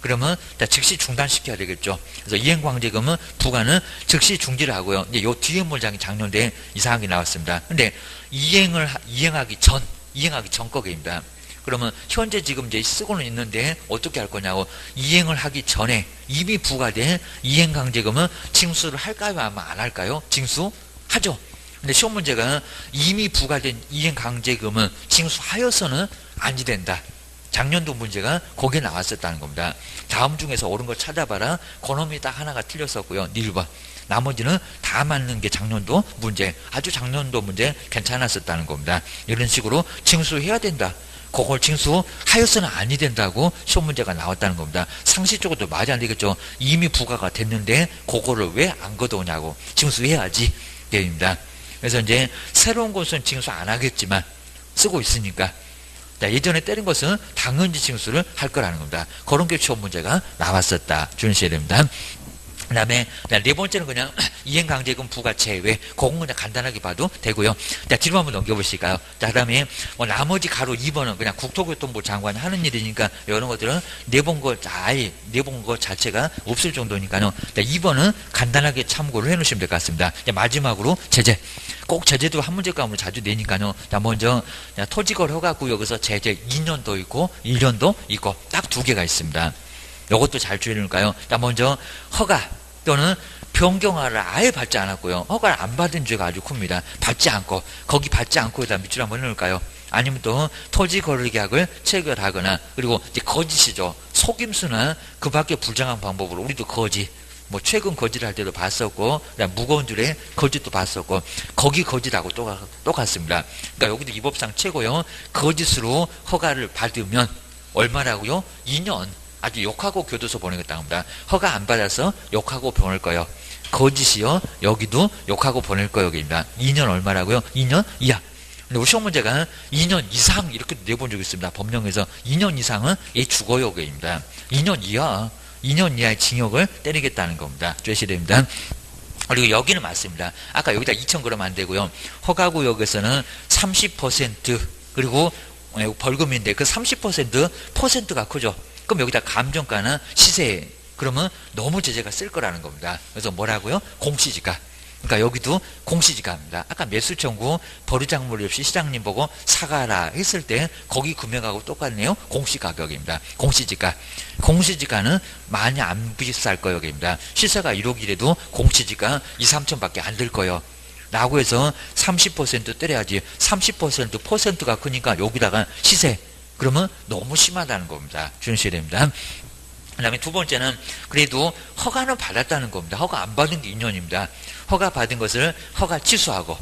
그러면 즉시 중단시켜야 되겠죠. 그래서 이행강제금은 부과는 즉시 중지를 하고요. 이제 요 뒤에 문장이 작년도에 이상하게 나왔습니다. 근데 이행하기 전 거기입니다. 그러면 현재 지금 이제 쓰고는 있는데 어떻게 할 거냐고. 이행을 하기 전에 이미 부과된 이행강제금은 징수를 할까요? 아마 안 할까요? 징수하죠. 근데 시험 문제가 이미 부과된 이행강제금은 징수하여서는 아니 된다. 작년도 문제가 거기에 나왔었다는 겁니다. 다음 중에서 옳은 거 찾아봐라. 그놈이 딱 하나가 틀렸었고요. 1번. 나머지는 다 맞는 게 작년도 문제, 아주 작년도 문제 괜찮았었다는 겁니다. 이런 식으로 징수해야 된다. 그걸 징수하여서는 아니 된다고 시험 문제가 나왔다는 겁니다. 상식적으로도 말이 안 되겠죠. 이미 부과가 됐는데 그거를 왜 안 걷어오냐고. 징수해야지. 게임입니다. 그래서 이제 새로운 것은 징수 안 하겠지만 쓰고 있으니까 예전에 때린 것은 당연히 징수를 할 거라는 겁니다. 그런 게 시험 문제가 나왔었다. 주의하셔야 됩니다. 그 다음에 네 번째는 그냥 이행강제금 부과 제외. 그건 그냥 간단하게 봐도 되고요. 자, 뒤로 한번 넘겨보실까요? 자, 그 다음에 나머지 가로 2번은 그냥 국토교통부 장관이 하는 일이니까 이런 것들은 내본 거 자체가 없을 정도니까요. 자, 2번은 간단하게 참고를 해놓으시면 될 것 같습니다. 자, 마지막으로 제재. 꼭 제재도 한 문제감으로 자주 내니까요. 자, 먼저 토지거래 허가구역에서 제재 2년도 있고 1년도 있고 딱 두 개가 있습니다. 이것도 잘 주의해볼까요? 자, 먼저 허가 또는 변경화를 아예 받지 않았고요. 허가를 안 받은 죄가 아주 큽니다. 받지 않고 거기 받지 않고 일단 밑줄 한번 해놓을까요? 아니면 또 토지 거래 계약을 체결하거나 그리고 이제 거짓이죠. 속임수나 그 밖에 불정한 방법으로 우리도 거짓. 최근 거짓을 할 때도 봤었고, 무거운 줄에 거짓도 봤었고, 거기 거짓하고 똑같습니다. 그러니까 여기도 이 법상 최고요. 거짓으로 허가를 받으면 얼마라고요? 2년. 아주 욕하고 교도소 보내겠다고 합니다. 허가 안 받아서 욕하고 보낼 거예요. 거짓이요. 여기도 욕하고 보낼 거예요입니다. 2년 얼마라고요? 2년 이하. 근데 우리 시험 문제가 2년 이상 이렇게 내본 적이 있습니다. 법령에서 2년 이상은 주거요구입니다. 2년 이하. 2년 이하의 징역을 때리겠다는 겁니다. 주의하셔야 됩니다. 그리고 여기는 맞습니다. 아까 여기다 2천 그러면 안 되고요. 허가구역에서는 30% 그리고 벌금인데 그 30%가 크죠. 그럼 여기다 감정가나 시세 그러면 너무 제재가 쓸 거라는 겁니다. 그래서 뭐라고요? 공시지가. 그러니까 여기도 공시지가입니다. 아까 매수청구 버르장물이 없이 시장님 보고 사가라 했을 때 거기 금액하고 똑같네요. 공시가격입니다. 공시지가. 공시지가는 많이 안 비쌀 거역입니다. 시세가 1억이라도 공시지가 2, 3천밖에 안 들 거예요. 라고 해서 30% 때려야지. 30%가 크니까 여기다가 시세. 그러면 너무 심하다는 겁니다. 주의하셔야 됩니다. 그 다음에 두 번째는 그래도 허가는 받았다는 겁니다. 허가 안 받은 게 2년입니다. 허가 받은 것을 허가 취소하고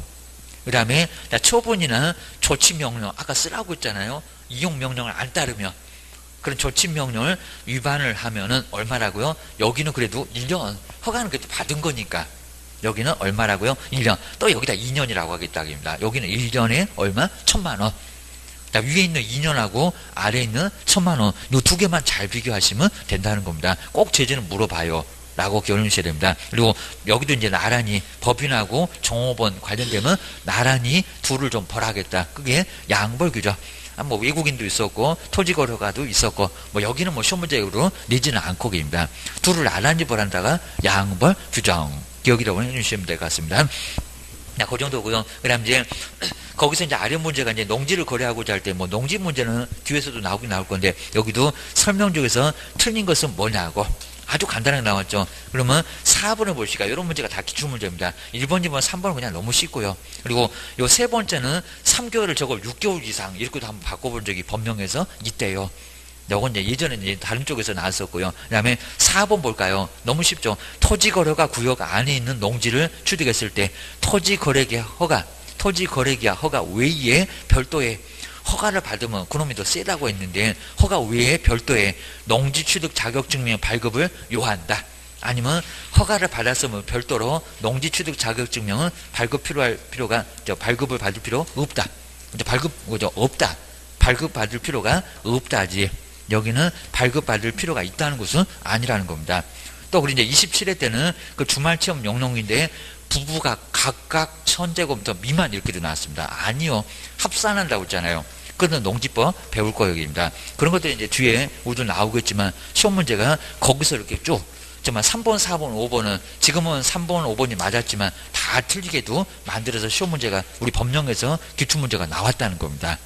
그 다음에 처분이나 조치명령 아까 쓰라고 했잖아요. 이용명령을 안 따르면 그런 조치명령을 위반을 하면은 얼마라고요? 여기는 그래도 1년 허가는 그래도 받은 거니까 여기는 얼마라고요? 1년 또 여기다 2년이라고 하겠다입니다. 여기는 1년에 얼마? 1,000만 원. 위에 있는 2년하고 아래에 있는 1,000만 원 이 두 개만 잘 비교하시면 된다는 겁니다. 꼭 제재는 물어봐요 라고 기억하셔야 됩니다. 그리고 여기도 이제 나란히 법인하고 종업원 관련되면 나란히 둘을 좀 벌하겠다. 그게 양벌규죠. 외국인도 있었고 토지거래가도 있었고 여기는 시험 문제로 내지는 않고입니다. 둘을 나란히 벌한다가 양벌 규정 기억이라고 해주시면 될 것 같습니다. 그 정도고요. 그 다음 이제 거기서 이제 아래 문제가 이제 농지를 거래하고자 할 때 농지 문제는 뒤에서도 나오긴 나올 건데 여기도 설명 중에서 틀린 것은 뭐냐고 아주 간단하게 나왔죠. 그러면 4번을 보시까 이런 문제가 다 기출문제입니다. 1번, 2번, 3번은 그냥 너무 쉽고요. 그리고 요 세 번째는 3개월을 적어 6개월 이상 이렇게도 한번 바꿔본 적이 법령에서 있대요. 요건 이제 예전에 이제 다른 쪽에서 나왔었고요. 그 다음에 4번 볼까요? 너무 쉽죠. 토지거래가 구역 안에 있는 농지를 취득했을 때 토지거래계약 허가 외에 별도의 허가를 받으면 그놈이 더 세다고 했는데 허가 외에 별도의 농지 취득 자격증명 발급을 요한다. 아니면 허가를 받았으면 별도로 농지취득 자격증명은 발급을 받을 필요 없다. 없다. 발급받을 필요가 없다지. 여기는 발급받을 필요가 있다는 것은 아니라는 겁니다. 또 우리 이제 27회 때는 그 주말 체험 영농인데 부부가 각각 1000제곱미터 미만 이렇게도 나왔습니다. 아니요. 합산한다고 했잖아요. 그런 농지법 배울 거입니다. 그런 것들이 이제 뒤에 우리도 나오겠지만 시험 문제가 거기서 이렇게 쭉 정말 3번, 4번, 5번은 지금은 3번, 5번이 맞았지만 다 틀리게도 만들어서 시험 문제가 우리 법령에서 기출문제가 나왔다는 겁니다.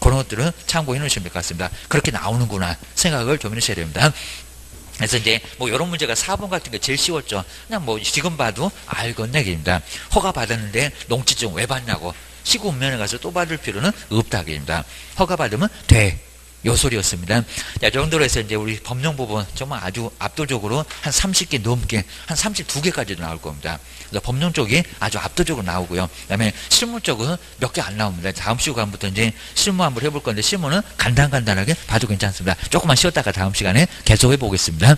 그런 것들은 참고해 놓으시면 될 것 같습니다. 그렇게 나오는구나 생각을 좀 해주셔야 됩니다. 그래서 이제 뭐 이런 문제가 4번 같은 게 제일 쉬웠죠. 그냥 뭐 지금 봐도 알겠네 얘기입니다. 허가 받았는데 농지증 왜 받냐고 시구 읍면에 가서 또 받을 필요는 없다 얘기입니다. 허가 받으면 돼. 요 소리였습니다. 자, 정도로 해서 이제 우리 법령 부분 정말 아주 압도적으로 한 30개 넘게 한 32개까지도 나올 겁니다. 그래서 법령 쪽이 아주 압도적으로 나오고요. 그 다음에 실무 쪽은 몇 개 안 나옵니다. 다음 시간부터 이제 실무 한번 해볼 건데 실무는 간단하게 봐도 괜찮습니다. 조금만 쉬었다가 다음 시간에 계속 해보겠습니다.